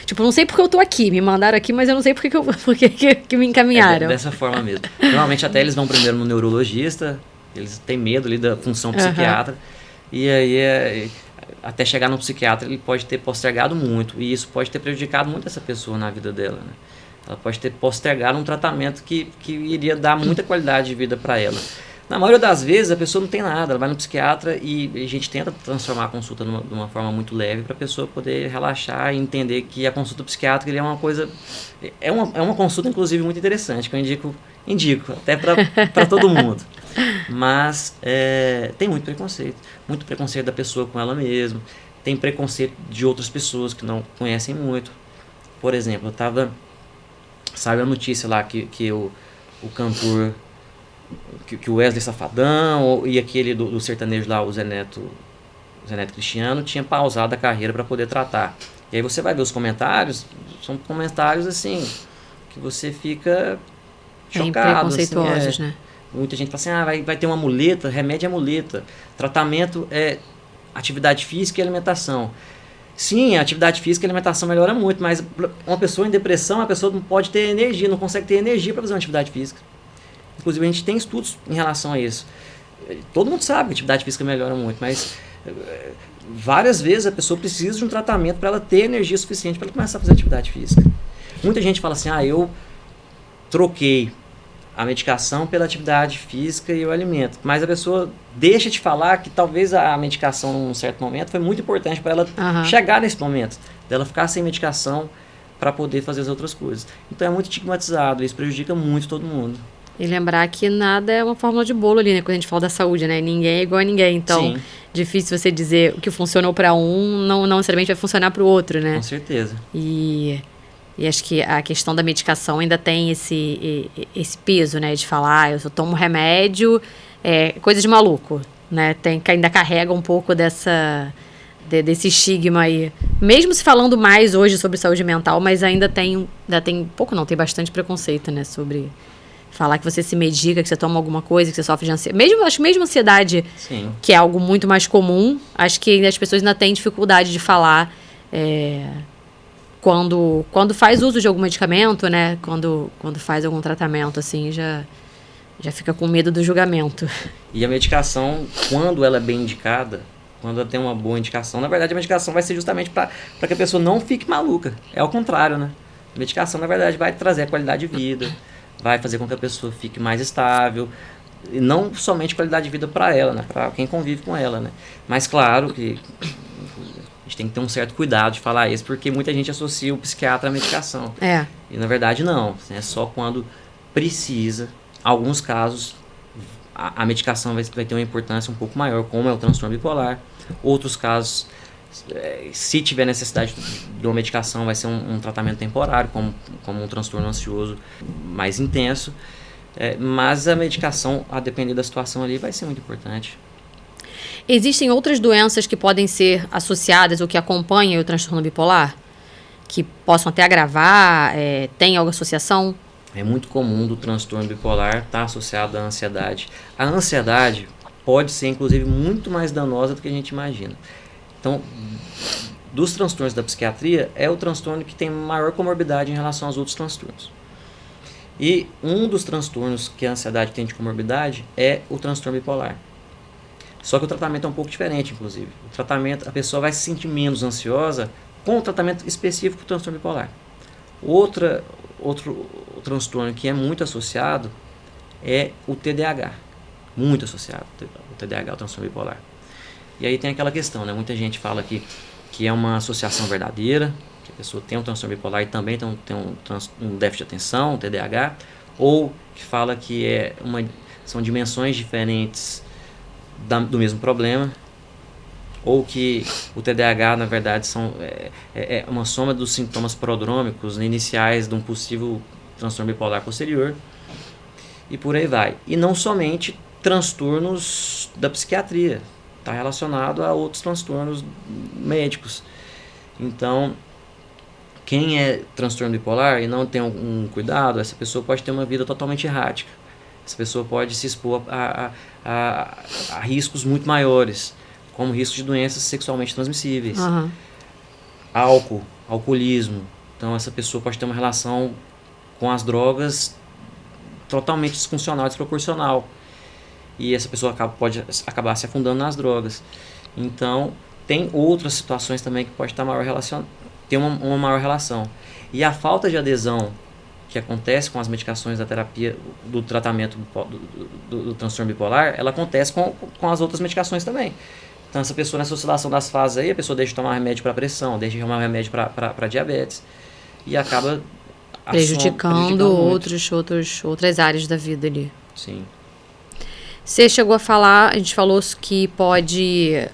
Tipo, não sei porque eu tô aqui. Me mandaram aqui, mas eu não sei porque que me encaminharam. Dessa forma mesmo. Normalmente até eles vão primeiro no neurologista, eles têm medo ali da função psiquiatra. E aí, até chegar no psiquiatra, ele pode ter postergado muito. E isso pode ter prejudicado muito essa pessoa na vida dela, né? Ela pode ter postergado um tratamento que iria dar muita qualidade de vida para ela. Na maioria das vezes, a pessoa não tem nada, ela vai no psiquiatra e a gente tenta transformar a consulta de uma forma muito leve para a pessoa poder relaxar e entender que a consulta psiquiátrica é uma coisa... É uma consulta, inclusive, muito interessante, que eu indico até para todo mundo. Mas tem muito preconceito da pessoa com ela mesma, tem preconceito de outras pessoas que não conhecem muito. Por exemplo, saiu a notícia lá que o cantor... Que o Wesley Safadão e aquele do sertanejo lá, o Zé Neto Cristiano, tinha pausado a carreira para poder tratar. E aí você vai ver os comentários, são comentários assim, que você fica chocado. Preconceituosos, assim, né? Muita gente fala assim, vai ter uma muleta, remédio é muleta. Tratamento é atividade física e alimentação. Sim, a atividade física e a alimentação melhora muito, mas uma pessoa em depressão, a pessoa não pode ter energia, não consegue ter energia para fazer uma atividade física. Inclusive, a gente tem estudos em relação a isso. Todo mundo sabe que a atividade física melhora muito, mas várias vezes a pessoa precisa de um tratamento para ela ter energia suficiente para ela começar a fazer atividade física. Muita gente fala assim, eu troquei a medicação pela atividade física e o alimento. Mas a pessoa deixa de falar que talvez a medicação, num certo momento, foi muito importante para ela chegar nesse momento, dela ficar sem medicação para poder fazer as outras coisas. Então é muito estigmatizado, isso prejudica muito todo mundo. E lembrar que nada é uma fórmula de bolo ali, né? Quando a gente fala da saúde, né? Ninguém é igual a ninguém. Então, difícil você dizer o que funcionou para um, não necessariamente vai funcionar para o outro, né? Com certeza. E acho que a questão da medicação ainda tem esse peso, né? De falar, eu só tomo remédio, coisa de maluco. né? Que ainda carrega um pouco desse estigma aí. Mesmo se falando mais hoje sobre saúde mental, mas ainda tem pouco não, tem bastante preconceito, né? Sobre falar que você se medica, que você toma alguma coisa, que você sofre de ansiedade. Acho que mesmo ansiedade, Sim. que é algo muito mais comum, acho que as pessoas ainda têm dificuldade de falar quando faz uso de algum medicamento, né? Quando faz algum tratamento, assim, já fica com medo do julgamento. E a medicação, quando ela é bem indicada, quando ela tem uma boa indicação, na verdade a medicação vai ser justamente para que a pessoa não fique maluca. É ao contrário, né? A medicação, na verdade, vai trazer a qualidade de vida, vai fazer com que a pessoa fique mais estável, e não somente qualidade de vida para ela, né? Para quem convive com ela, né? Mas claro que a gente tem que ter um certo cuidado de falar isso, porque muita gente associa o psiquiatra à medicação. E na verdade não, é só quando precisa. Alguns casos a medicação vai ter uma importância um pouco maior, como é o transtorno bipolar. Outros casos, se tiver necessidade de uma medicação, vai ser um tratamento temporário, como um transtorno ansioso mais intenso. Mas a medicação, a depender da situação ali, vai ser muito importante. Existem outras doenças que podem ser associadas ou que acompanham o transtorno bipolar? Que possam até agravar? Tem alguma associação? É muito comum do transtorno bipolar estar associado à ansiedade. A ansiedade pode ser, inclusive, muito mais danosa do que a gente imagina. Então, dos transtornos da psiquiatria, é o transtorno que tem maior comorbidade em relação aos outros transtornos. E um dos transtornos que a ansiedade tem de comorbidade é o transtorno bipolar. Só que o tratamento é um pouco diferente, inclusive. O tratamento, a pessoa vai se sentir menos ansiosa com o tratamento específico para o transtorno bipolar. Outro transtorno que é muito associado é o TDAH. Muito associado o TDAH, o transtorno bipolar. E aí tem aquela questão, né? Muita gente fala que é uma associação verdadeira, que a pessoa tem um transtorno bipolar e também tem um déficit de atenção, um TDAH, ou que fala que são dimensões diferentes do mesmo problema, ou que o TDAH, na verdade, é uma soma dos sintomas prodrômicos iniciais de um possível transtorno bipolar posterior, e por aí vai. E não somente transtornos da psiquiatria, está relacionado a outros transtornos médicos. Então, quem é transtorno bipolar e não tem um cuidado, essa pessoa pode ter uma vida totalmente errática. Essa pessoa pode se expor a riscos muito maiores, como risco de doenças sexualmente transmissíveis, alcoolismo. Então essa pessoa pode ter uma relação com as drogas totalmente disfuncional, desproporcional. E essa pessoa pode acabar se afundando nas drogas. Então tem outras situações também que pode estar ter uma maior relação. E a falta de adesão que acontece com as medicações da terapia, do tratamento do transtorno bipolar, ela acontece com as outras medicações também. Então, essa pessoa, nessa oscilação das fases aí, a pessoa deixa de tomar remédio para pressão, deixa de tomar remédio para diabetes e acaba prejudicando outras áreas da vida ali. Sim. Você chegou a falar, a gente falou que pode,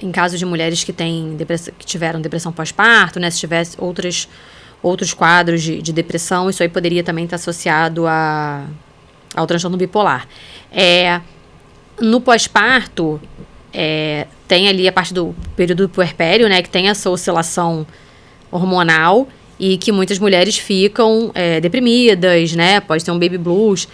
em caso de mulheres que tiveram depressão pós-parto, né, se tivesse outros quadros de depressão, isso aí poderia também estar associado ao transtorno bipolar. No pós-parto, tem ali a parte do período do puerpério, né, que tem essa oscilação hormonal e que muitas mulheres ficam deprimidas, né, pode ter um baby blues.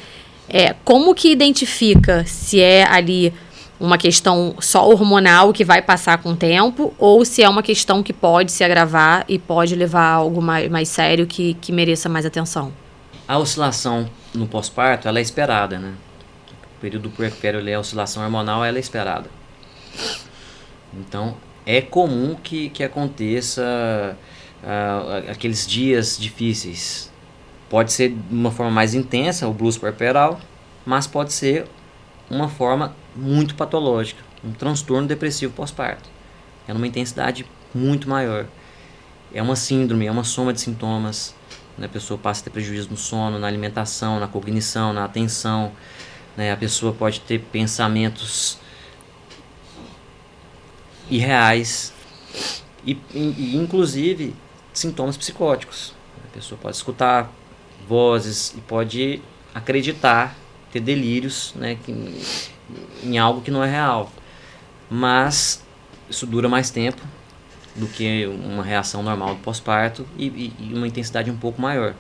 Como que identifica se é ali uma questão só hormonal que vai passar com o tempo ou se é uma questão que pode se agravar e pode levar a algo mais sério que mereça mais atenção? A oscilação no pós-parto, ela é esperada, né? O período do puerpério, a oscilação hormonal, ela é esperada. Então, é comum que aconteça aqueles dias difíceis. Pode ser de uma forma mais intensa, o blues puerperal, mas pode ser uma forma muito patológica, um transtorno depressivo pós-parto. É numa intensidade muito maior. É uma síndrome, é uma soma de sintomas. Né? A pessoa passa a ter prejuízo no sono, na alimentação, na cognição, na atenção. Né? A pessoa pode ter pensamentos irreais e inclusive sintomas psicóticos. A pessoa pode escutar vozes e pode acreditar, ter delírios, né, em algo que não é real. Mas isso dura mais tempo do que uma reação normal do pós-parto e uma intensidade um pouco maior.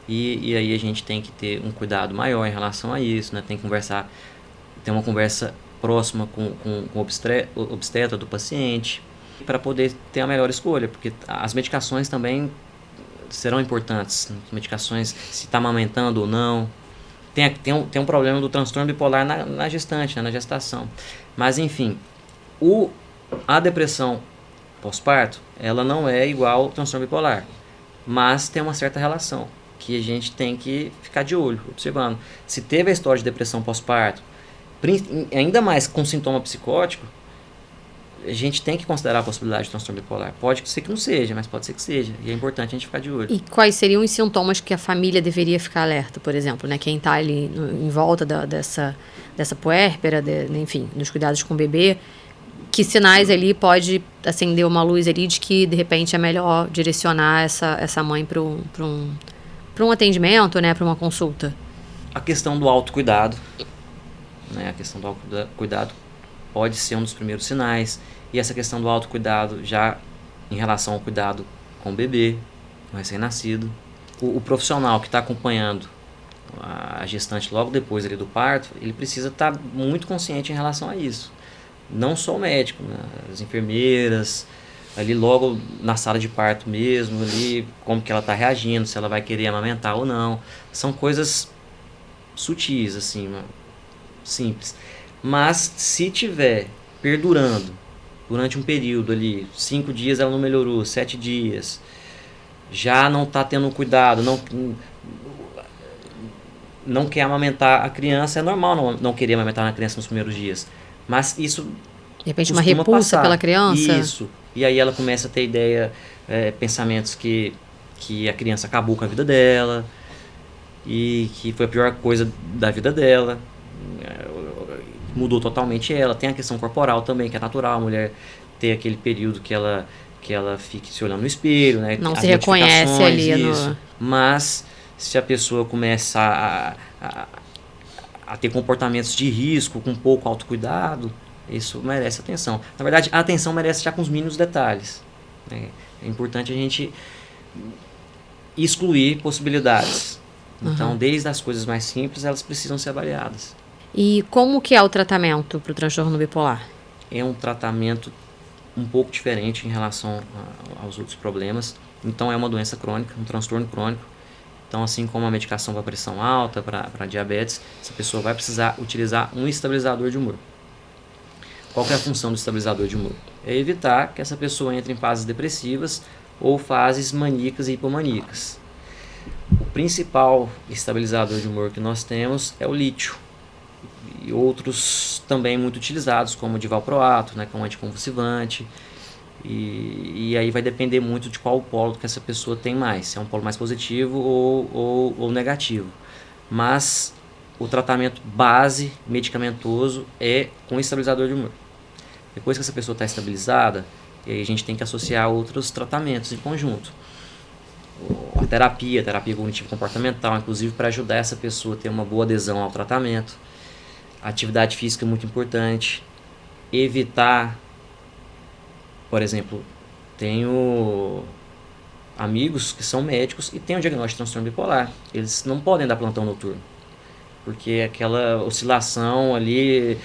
E aí a gente tem que ter um cuidado maior em relação a isso, né? Tem que conversar, ter uma conversa próxima com o obstetra do paciente para poder ter a melhor escolha, porque as medicações também serão importantes. As medicações, se está amamentando ou não. Tem um problema do transtorno bipolar na gestante, né? Na gestação. Mas enfim, a depressão pós-parto, ela não é igual ao transtorno bipolar, mas tem uma certa relação que a gente tem que ficar de olho, observando. Se teve a história de depressão pós-parto, ainda mais com sintoma psicótico, a gente tem que considerar a possibilidade de transtorno bipolar. Pode ser que não seja, mas pode ser que seja. E é importante a gente ficar de olho. E quais seriam os sintomas que a família deveria ficar alerta, por exemplo, né? Quem está ali em volta dessa puérpera, enfim, nos cuidados com o bebê, que sinais ali pode acender uma luz ali de que, de repente, é melhor direcionar essa mãe para um atendimento, né? Para uma consulta? A questão do autocuidado, né? A questão do autocuidado pode ser um dos primeiros sinais. E essa questão do autocuidado já em relação ao cuidado com o bebê, o recém-nascido. O profissional que está acompanhando a gestante logo depois ali do parto, ele precisa estar muito consciente em relação a isso. Não só o médico, né? As enfermeiras, ali logo na sala de parto mesmo, ali, como que ela está reagindo, se ela vai querer amamentar ou não. São coisas sutis, assim, simples. Mas se tiver perdurando durante um período ali, 5 dias ela não melhorou, 7 dias, já não está tendo cuidado, não quer amamentar a criança, é normal não querer amamentar a criança nos primeiros dias. Mas isso de repente uma repulsa pela criança. Isso. E aí ela começa a ter pensamentos que a criança acabou com a vida dela e que foi a pior coisa da vida dela. Mudou totalmente ela. Tem a questão corporal também, que é natural a mulher ter aquele período que ela fique se olhando no espelho, né? Não se reconhece ali. Mas se a pessoa começa a ter comportamentos de risco, com pouco autocuidado, isso merece atenção. Na verdade, a atenção merece já com os mínimos detalhes, né? É importante a gente excluir possibilidades. Então, desde as coisas mais simples, elas precisam ser avaliadas. E como que é o tratamento para o transtorno bipolar? É um tratamento um pouco diferente em relação aos outros problemas. Então, é uma doença crônica, um transtorno crônico. Então, assim como a medicação para pressão alta, para diabetes, essa pessoa vai precisar utilizar um estabilizador de humor. Qual que é a função do estabilizador de humor? É evitar que essa pessoa entre em fases depressivas ou fases maníacas e hipomaníacas. O principal estabilizador de humor que nós temos é o lítio. E outros também muito utilizados, como o divalproato, né, que é um anticonvulsivante. E aí vai depender muito de qual polo que essa pessoa tem mais, se é um polo mais positivo ou negativo. Mas o tratamento base medicamentoso é com estabilizador de humor. Depois que essa pessoa está estabilizada, aí a gente tem que associar outros tratamentos em conjunto. A terapia cognitivo-comportamental, inclusive para ajudar essa pessoa a ter uma boa adesão ao tratamento. A atividade física é muito importante. Evitar, por exemplo, tenho amigos que são médicos e têm o diagnóstico de transtorno bipolar. Eles não podem dar plantão noturno, porque aquela oscilação ali,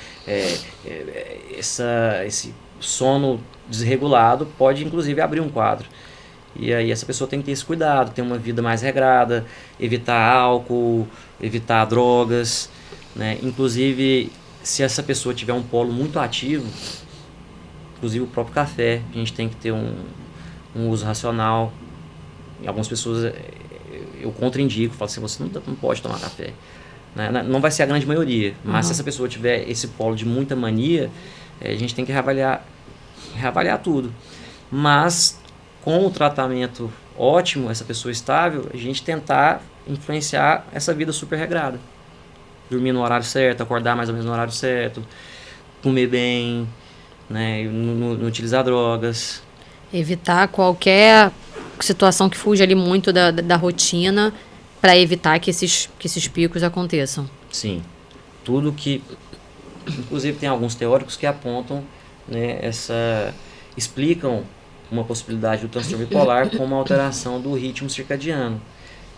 esse sono desregulado pode inclusive abrir um quadro. E aí essa pessoa tem que ter esse cuidado, ter uma vida mais regrada, evitar álcool, evitar drogas, né? Inclusive, se essa pessoa tiver um polo muito ativo, inclusive o próprio café, a gente tem que ter um uso racional. Em algumas pessoas eu contraindico, falo assim, você não pode tomar café. Né? Não vai ser a grande maioria, mas se essa pessoa tiver esse polo de muita mania, a gente tem que reavaliar tudo. Mas com o tratamento ótimo, essa pessoa estável, a gente tentar influenciar essa vida super regrada. Dormir no horário certo, acordar mais ou menos no horário certo, comer bem, né? Não utilizar drogas. Evitar qualquer situação que fuja ali muito da rotina para evitar que esses picos aconteçam. Sim. Tudo que Inclusive tem alguns teóricos que apontam, né, explicam uma possibilidade do transtorno bipolar como uma alteração do ritmo circadiano,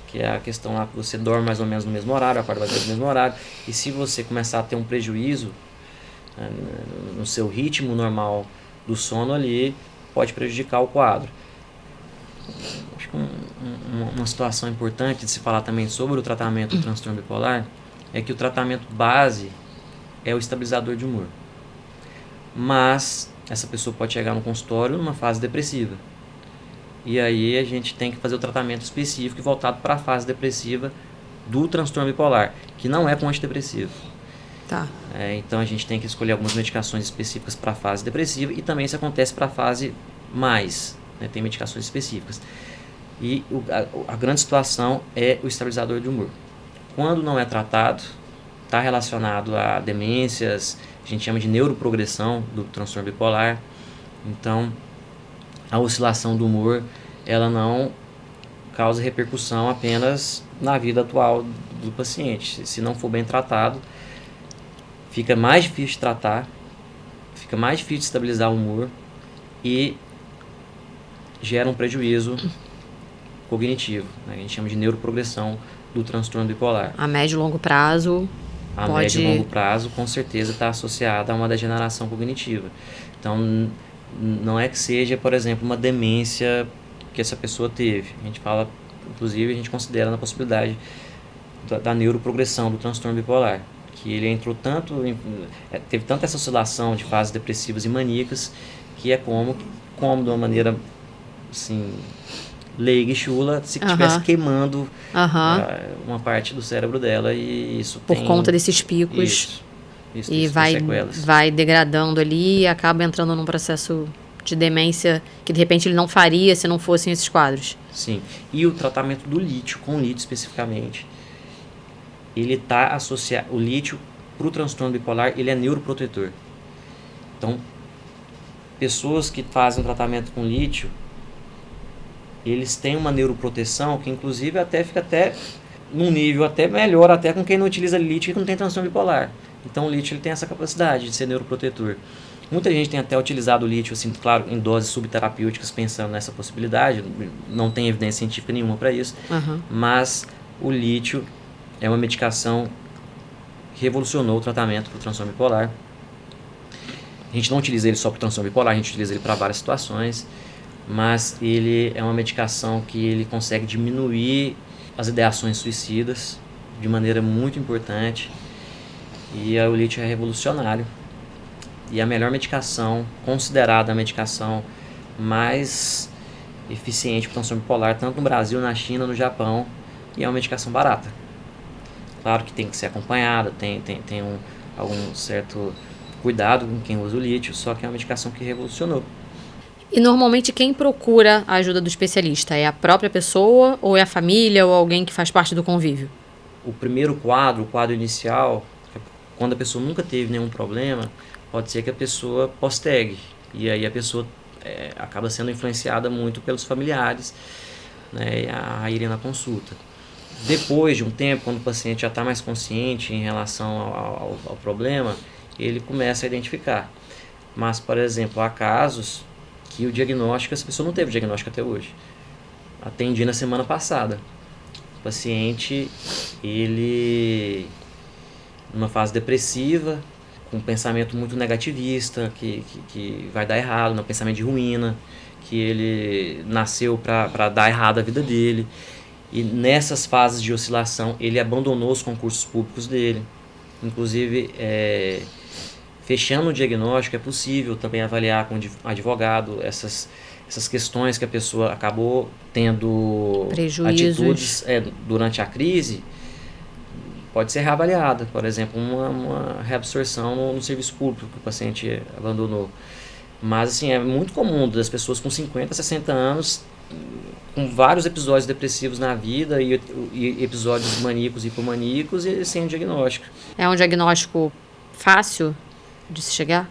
que é a questão lá que você dorme mais ou menos no mesmo horário, acorda mais ou menos no mesmo horário, e se você começar a ter um prejuízo no seu ritmo normal do sono ali, pode prejudicar o quadro. Acho que uma situação importante de se falar também sobre o tratamento do transtorno bipolar é que o tratamento base é o estabilizador de humor. Mas essa pessoa pode chegar no consultório numa fase depressiva. E aí a gente tem que fazer o tratamento específico e voltado para a fase depressiva do transtorno bipolar, que não é com antidepressivo. Tá. Então a gente tem que escolher algumas medicações específicas para a fase depressiva e também isso acontece para a fase mais, né? Tem medicações específicas. E a grande situação é o estabilizador de humor. Quando não é tratado, está relacionado a demências, a gente chama de neuroprogressão do transtorno bipolar. Então, a oscilação do humor, ela não causa repercussão apenas na vida atual do paciente. Se não for bem tratado, fica mais difícil de tratar, fica mais difícil de estabilizar o humor e gera um prejuízo cognitivo, né? A gente chama de neuroprogressão do transtorno bipolar. A médio e longo prazo médio e longo prazo, com certeza, está associada a uma degeneração cognitiva. Então, não é que seja, por exemplo, uma demência que essa pessoa teve. A gente fala, inclusive, a gente considera na possibilidade da neuroprogressão do transtorno bipolar, que ele entrou teve tanta essa oscilação de fases depressivas e maníacas, que é como de uma maneira assim, leiga e chula, se estivesse queimando uma parte do cérebro dela, e isso por conta desses picos. Isso e vai degradando ali e acaba entrando num processo de demência que de repente ele não faria se não fossem esses quadros. Sim. E o tratamento do lítio, com lítio especificamente, ele está associado, o lítio para o transtorno bipolar, ele é neuroprotetor. Então, pessoas que fazem um tratamento com lítio, eles têm uma neuroproteção que inclusive fica num nível até melhor até com quem não utiliza lítio e que não tem transtorno bipolar. Então o lítio ele tem essa capacidade de ser neuroprotetor. Muita gente tem até utilizado o lítio, assim, claro, em doses subterapêuticas, pensando nessa possibilidade. Não tem evidência científica nenhuma para isso, mas o lítio é uma medicação que revolucionou o tratamento para o transtorno bipolar. A gente não utiliza ele só para o transtorno bipolar, a gente utiliza ele para várias situações, mas ele é uma medicação que ele consegue diminuir as ideações suicidas de maneira muito importante, e o lítio é revolucionário. E a melhor medicação, considerada a medicação mais eficiente para o transtorno bipolar, tanto no Brasil, na China, no Japão, e é uma medicação barata. Claro que tem que ser acompanhada, tem algum certo cuidado com quem usa o lítio, só que é uma medicação que revolucionou. E normalmente quem procura a ajuda do especialista? É a própria pessoa, ou é a família, ou alguém que faz parte do convívio? O primeiro quadro, o quadro inicial, quando a pessoa nunca teve nenhum problema, pode ser que a pessoa postergue. E aí a pessoa acaba sendo influenciada muito pelos familiares, né, a irem na consulta. Depois de um tempo, quando o paciente já está mais consciente em relação ao problema, ele começa a identificar. Mas, por exemplo, há casos que o diagnóstico, essa pessoa não teve diagnóstico até hoje. Atendi na semana passada. O paciente, ele, numa fase depressiva, com um pensamento muito negativista, que vai dar errado, um pensamento de ruína, que ele nasceu para dar errado a vida dele. E nessas fases de oscilação, ele abandonou os concursos públicos dele. Inclusive, fechando o diagnóstico, é possível também avaliar com advogado essas questões que a pessoa acabou tendo atitudes durante a crise, pode ser reavaliada. Por exemplo, uma reabsorção no serviço público que o paciente abandonou. Mas assim, é muito comum das pessoas com 50, 60 anos, com vários episódios depressivos na vida e episódios maníacos e hipomaníacos e sem diagnóstico. É um diagnóstico fácil de se chegar?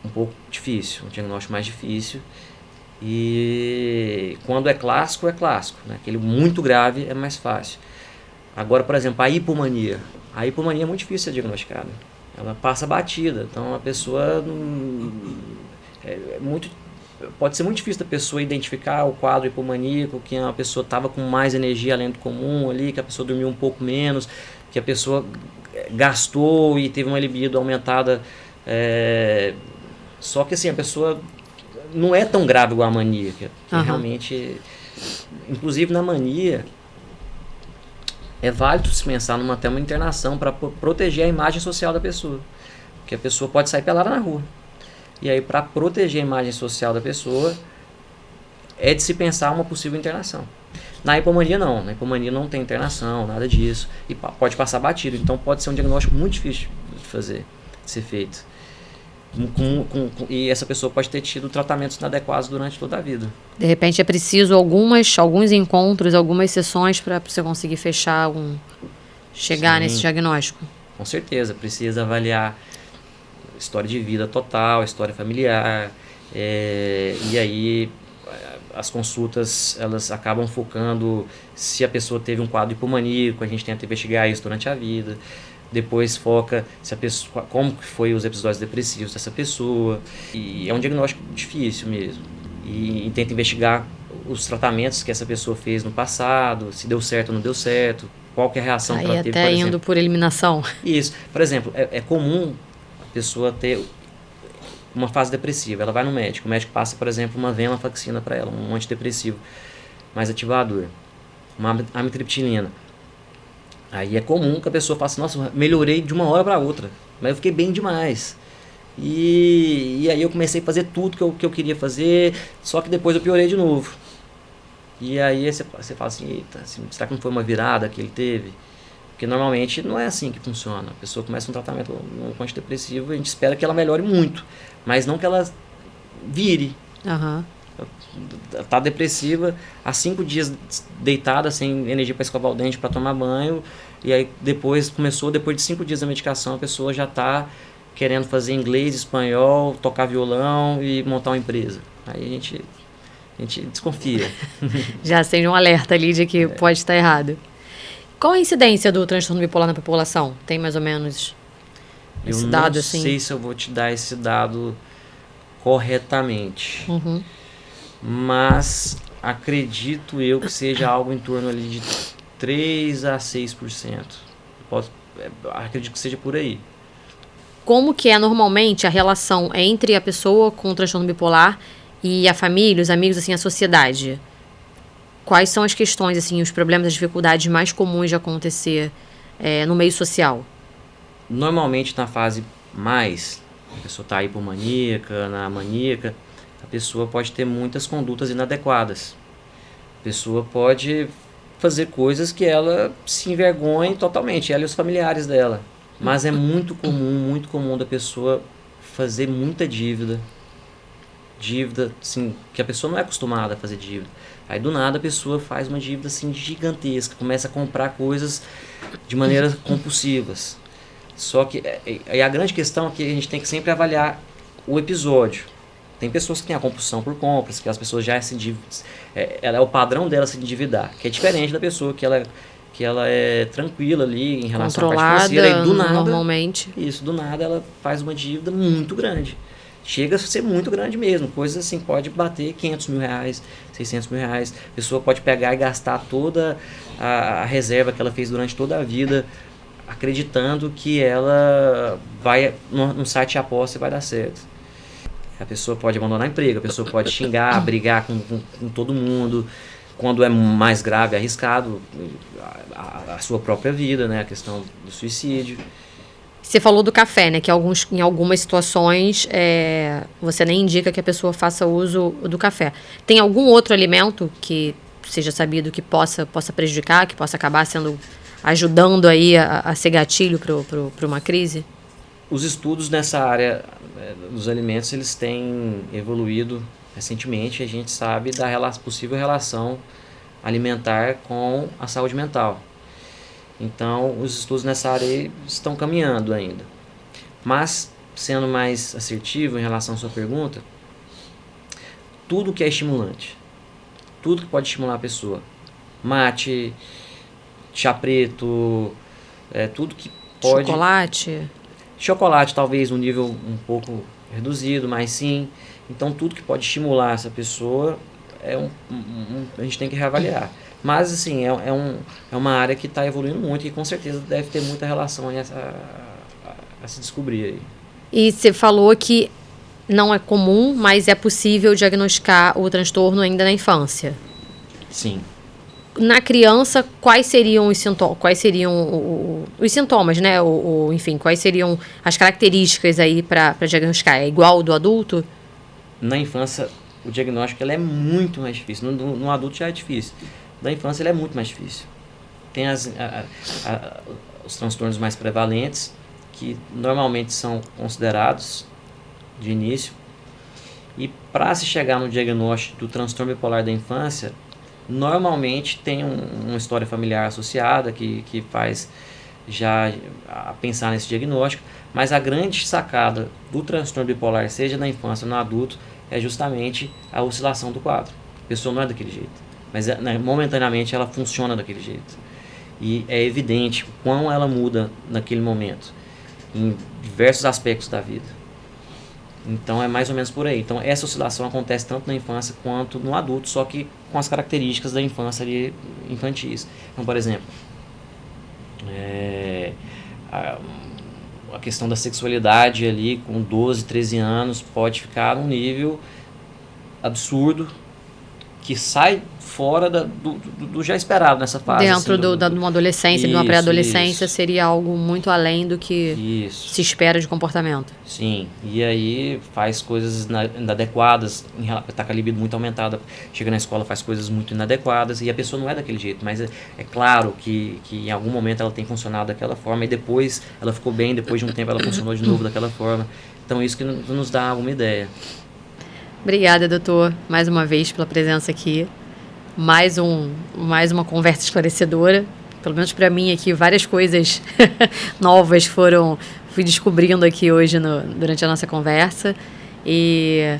Um pouco difícil, um diagnóstico mais difícil. E quando é clássico, né? Aquele muito grave é mais fácil. Agora, por exemplo, a hipomania. A hipomania é muito difícil de ser diagnosticada. ela passa batida. Então a pessoa pode ser muito difícil da pessoa identificar o quadro hipomaníaco, que a pessoa estava com mais energia além do comum ali, que a pessoa dormiu um pouco menos, que a pessoa gastou e teve uma libido aumentada. Só que assim, a pessoa não é tão grave igual a mania, que realmente... Inclusive na mania, é válido se pensar numa até uma internação para proteger a imagem social da pessoa. Porque a pessoa pode sair pelada na rua. E aí, para proteger a imagem social da pessoa, é de se pensar uma possível internação. Na hipomania não. Na hipomania não tem internação, nada disso. E pode passar batido. Então pode ser um diagnóstico muito difícil de fazer, de ser feito. E essa pessoa pode ter tido tratamentos inadequados durante toda a vida. De repente é preciso alguns encontros, algumas sessões para você conseguir chegar nesse diagnóstico. Com certeza, precisa avaliar história de vida total, história familiar, e aí as consultas elas acabam focando se a pessoa teve um quadro hipomaníaco, a gente tenta investigar isso durante a vida. Depois foca se a pessoa, como que foi os episódios depressivos dessa pessoa. E é um diagnóstico difícil mesmo. E tenta investigar os tratamentos que essa pessoa fez no passado, se deu certo ou não deu certo, qual que é a reação que ela teve, até indo por eliminação. Isso. Por exemplo, é comum a pessoa ter uma fase depressiva. Ela vai no médico, o médico passa, por exemplo, uma venlafaxina para ela, um antidepressivo mais ativador, uma amitriptilina. Aí é comum que a pessoa faça, nossa, melhorei de uma hora para outra, mas eu fiquei bem demais. E aí eu comecei a fazer tudo que eu queria fazer, só que depois eu piorei de novo. E aí você fala assim, eita, será que não foi uma virada que ele teve? Porque normalmente não é assim que funciona. A pessoa começa um tratamento com antidepressivo, a gente espera que ela melhore muito, mas não que ela vire. Tá depressiva, há 5 dias deitada, sem energia para escovar o dente, para tomar banho, e aí depois de 5 dias da medicação, a pessoa já está querendo fazer inglês, espanhol, tocar violão e montar uma empresa. Aí a gente desconfia. Já acende um alerta ali de que pode estar errado. Qual a incidência do transtorno bipolar na população? Tem mais ou menos esse dado assim? Eu não sei se eu vou te dar esse dado corretamente. Mas acredito eu que seja algo em torno ali de 3 a 6%. Acredito que seja por aí. Como que é normalmente a relação entre a pessoa com o transtorno bipolar e a família, os amigos, assim, a sociedade? Quais são as questões, assim, os problemas, as dificuldades mais comuns de acontecer no meio social? Normalmente na fase mais, a pessoa está hipomaníaca, na maníaca, a pessoa pode ter muitas condutas inadequadas. A pessoa pode fazer coisas que ela se envergonhe totalmente, ela e os familiares dela. Mas é muito comum da pessoa fazer muita dívida, assim, que a pessoa não é acostumada a fazer dívida. Aí do nada a pessoa faz uma dívida assim gigantesca, começa a comprar coisas de maneiras compulsivas. Só que a grande questão é que a gente tem que sempre avaliar o episódio. Tem pessoas que têm a compulsão por compras, que as pessoas já se endividam, é o padrão dela se endividar, que é diferente da pessoa que ela é tranquila ali em relação à parte financeira, e do nada, normalmente. Isso, do nada ela faz uma dívida muito grande. Chega a ser muito grande mesmo, coisas assim, pode bater 500 mil reais, 600 mil reais, a pessoa pode pegar e gastar toda a reserva que ela fez durante toda a vida, acreditando que ela vai num site de aposta e vai dar certo. A pessoa pode abandonar o emprego, a pessoa pode xingar, brigar com todo mundo. Quando é mais grave, arriscado a sua própria vida, né? A questão do suicídio. Você falou do café, né? Que em algumas situações você nem indica que a pessoa faça uso do café. Tem algum outro alimento que seja sabido que possa prejudicar, que possa acabar ajudando aí a ser gatilho para uma crise? Os estudos nessa área dos alimentos, eles têm evoluído recentemente. A gente sabe da possível relação alimentar com a saúde mental. Então, os estudos nessa área estão caminhando ainda. Mas, sendo mais assertivo em relação à sua pergunta, tudo que é estimulante, tudo que pode estimular a pessoa, mate, chá preto, tudo que pode... Chocolate... Chocolate talvez um nível um pouco reduzido, mas sim. Então tudo que pode estimular essa pessoa a gente tem que reavaliar. Mas assim, é uma área que está evoluindo muito e com certeza deve ter muita relação aí a se descobrir aí. E você falou que não é comum, mas é possível diagnosticar o transtorno ainda na infância. Sim. Na criança, quais seriam os sintomas? Quais seriam os sintomas, né? Enfim, quais seriam as características aí para diagnosticar? É igual ao do adulto? Na infância, o diagnóstico ele é muito mais difícil. No adulto já é difícil. Na infância, ele é muito mais difícil. Tem os transtornos mais prevalentes, que normalmente são considerados de início. E para se chegar no diagnóstico do transtorno bipolar da infância, normalmente tem uma história familiar associada que faz já a pensar nesse diagnóstico, mas a grande sacada do transtorno bipolar, seja na infância ou no adulto, é justamente a oscilação do quadro. A pessoa não é daquele jeito, mas momentaneamente ela funciona daquele jeito. E é evidente o quão ela muda naquele momento, em diversos aspectos da vida. Então é mais ou menos por aí. Então essa oscilação acontece tanto na infância quanto no adulto, só que com as características da infância ali, infantis. Então, por exemplo, a questão da sexualidade ali com 12, 13 anos pode ficar num nível absurdo que sai fora do já esperado nessa fase. Dentro de uma adolescência, de uma pré-adolescência, seria algo muito além do que se espera de comportamento. Sim, e aí faz coisas inadequadas, está com a libido muito aumentada, chega na escola, faz coisas muito inadequadas, e a pessoa não é daquele jeito, mas é claro que em algum momento ela tem funcionado daquela forma, e depois ela ficou bem, depois de um tempo ela funcionou de novo daquela forma. Então isso que nos dá alguma ideia. Obrigada, doutor, mais uma vez pela presença aqui. Mais uma conversa esclarecedora. Pelo menos para mim aqui, várias coisas novas fui descobrindo aqui hoje durante a nossa conversa. E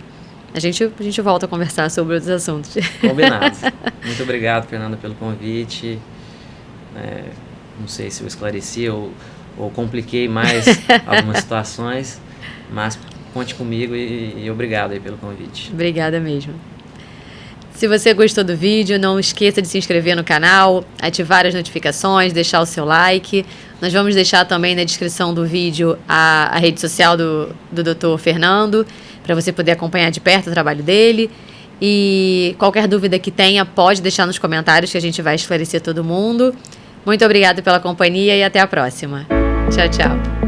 a gente volta a conversar sobre outros assuntos. Combinado. Muito obrigado, Fernanda, pelo convite. Não sei se eu esclareci ou compliquei mais algumas situações, mas conte comigo e obrigado aí pelo convite. Obrigada mesmo. Se você gostou do vídeo, não esqueça de se inscrever no canal, ativar as notificações, deixar o seu like. Nós vamos deixar também na descrição do vídeo a rede social do Dr. Fernando, para você poder acompanhar de perto o trabalho dele. E qualquer dúvida que tenha, pode deixar nos comentários que a gente vai esclarecer todo mundo. Muito obrigada pela companhia e até a próxima. Tchau, tchau.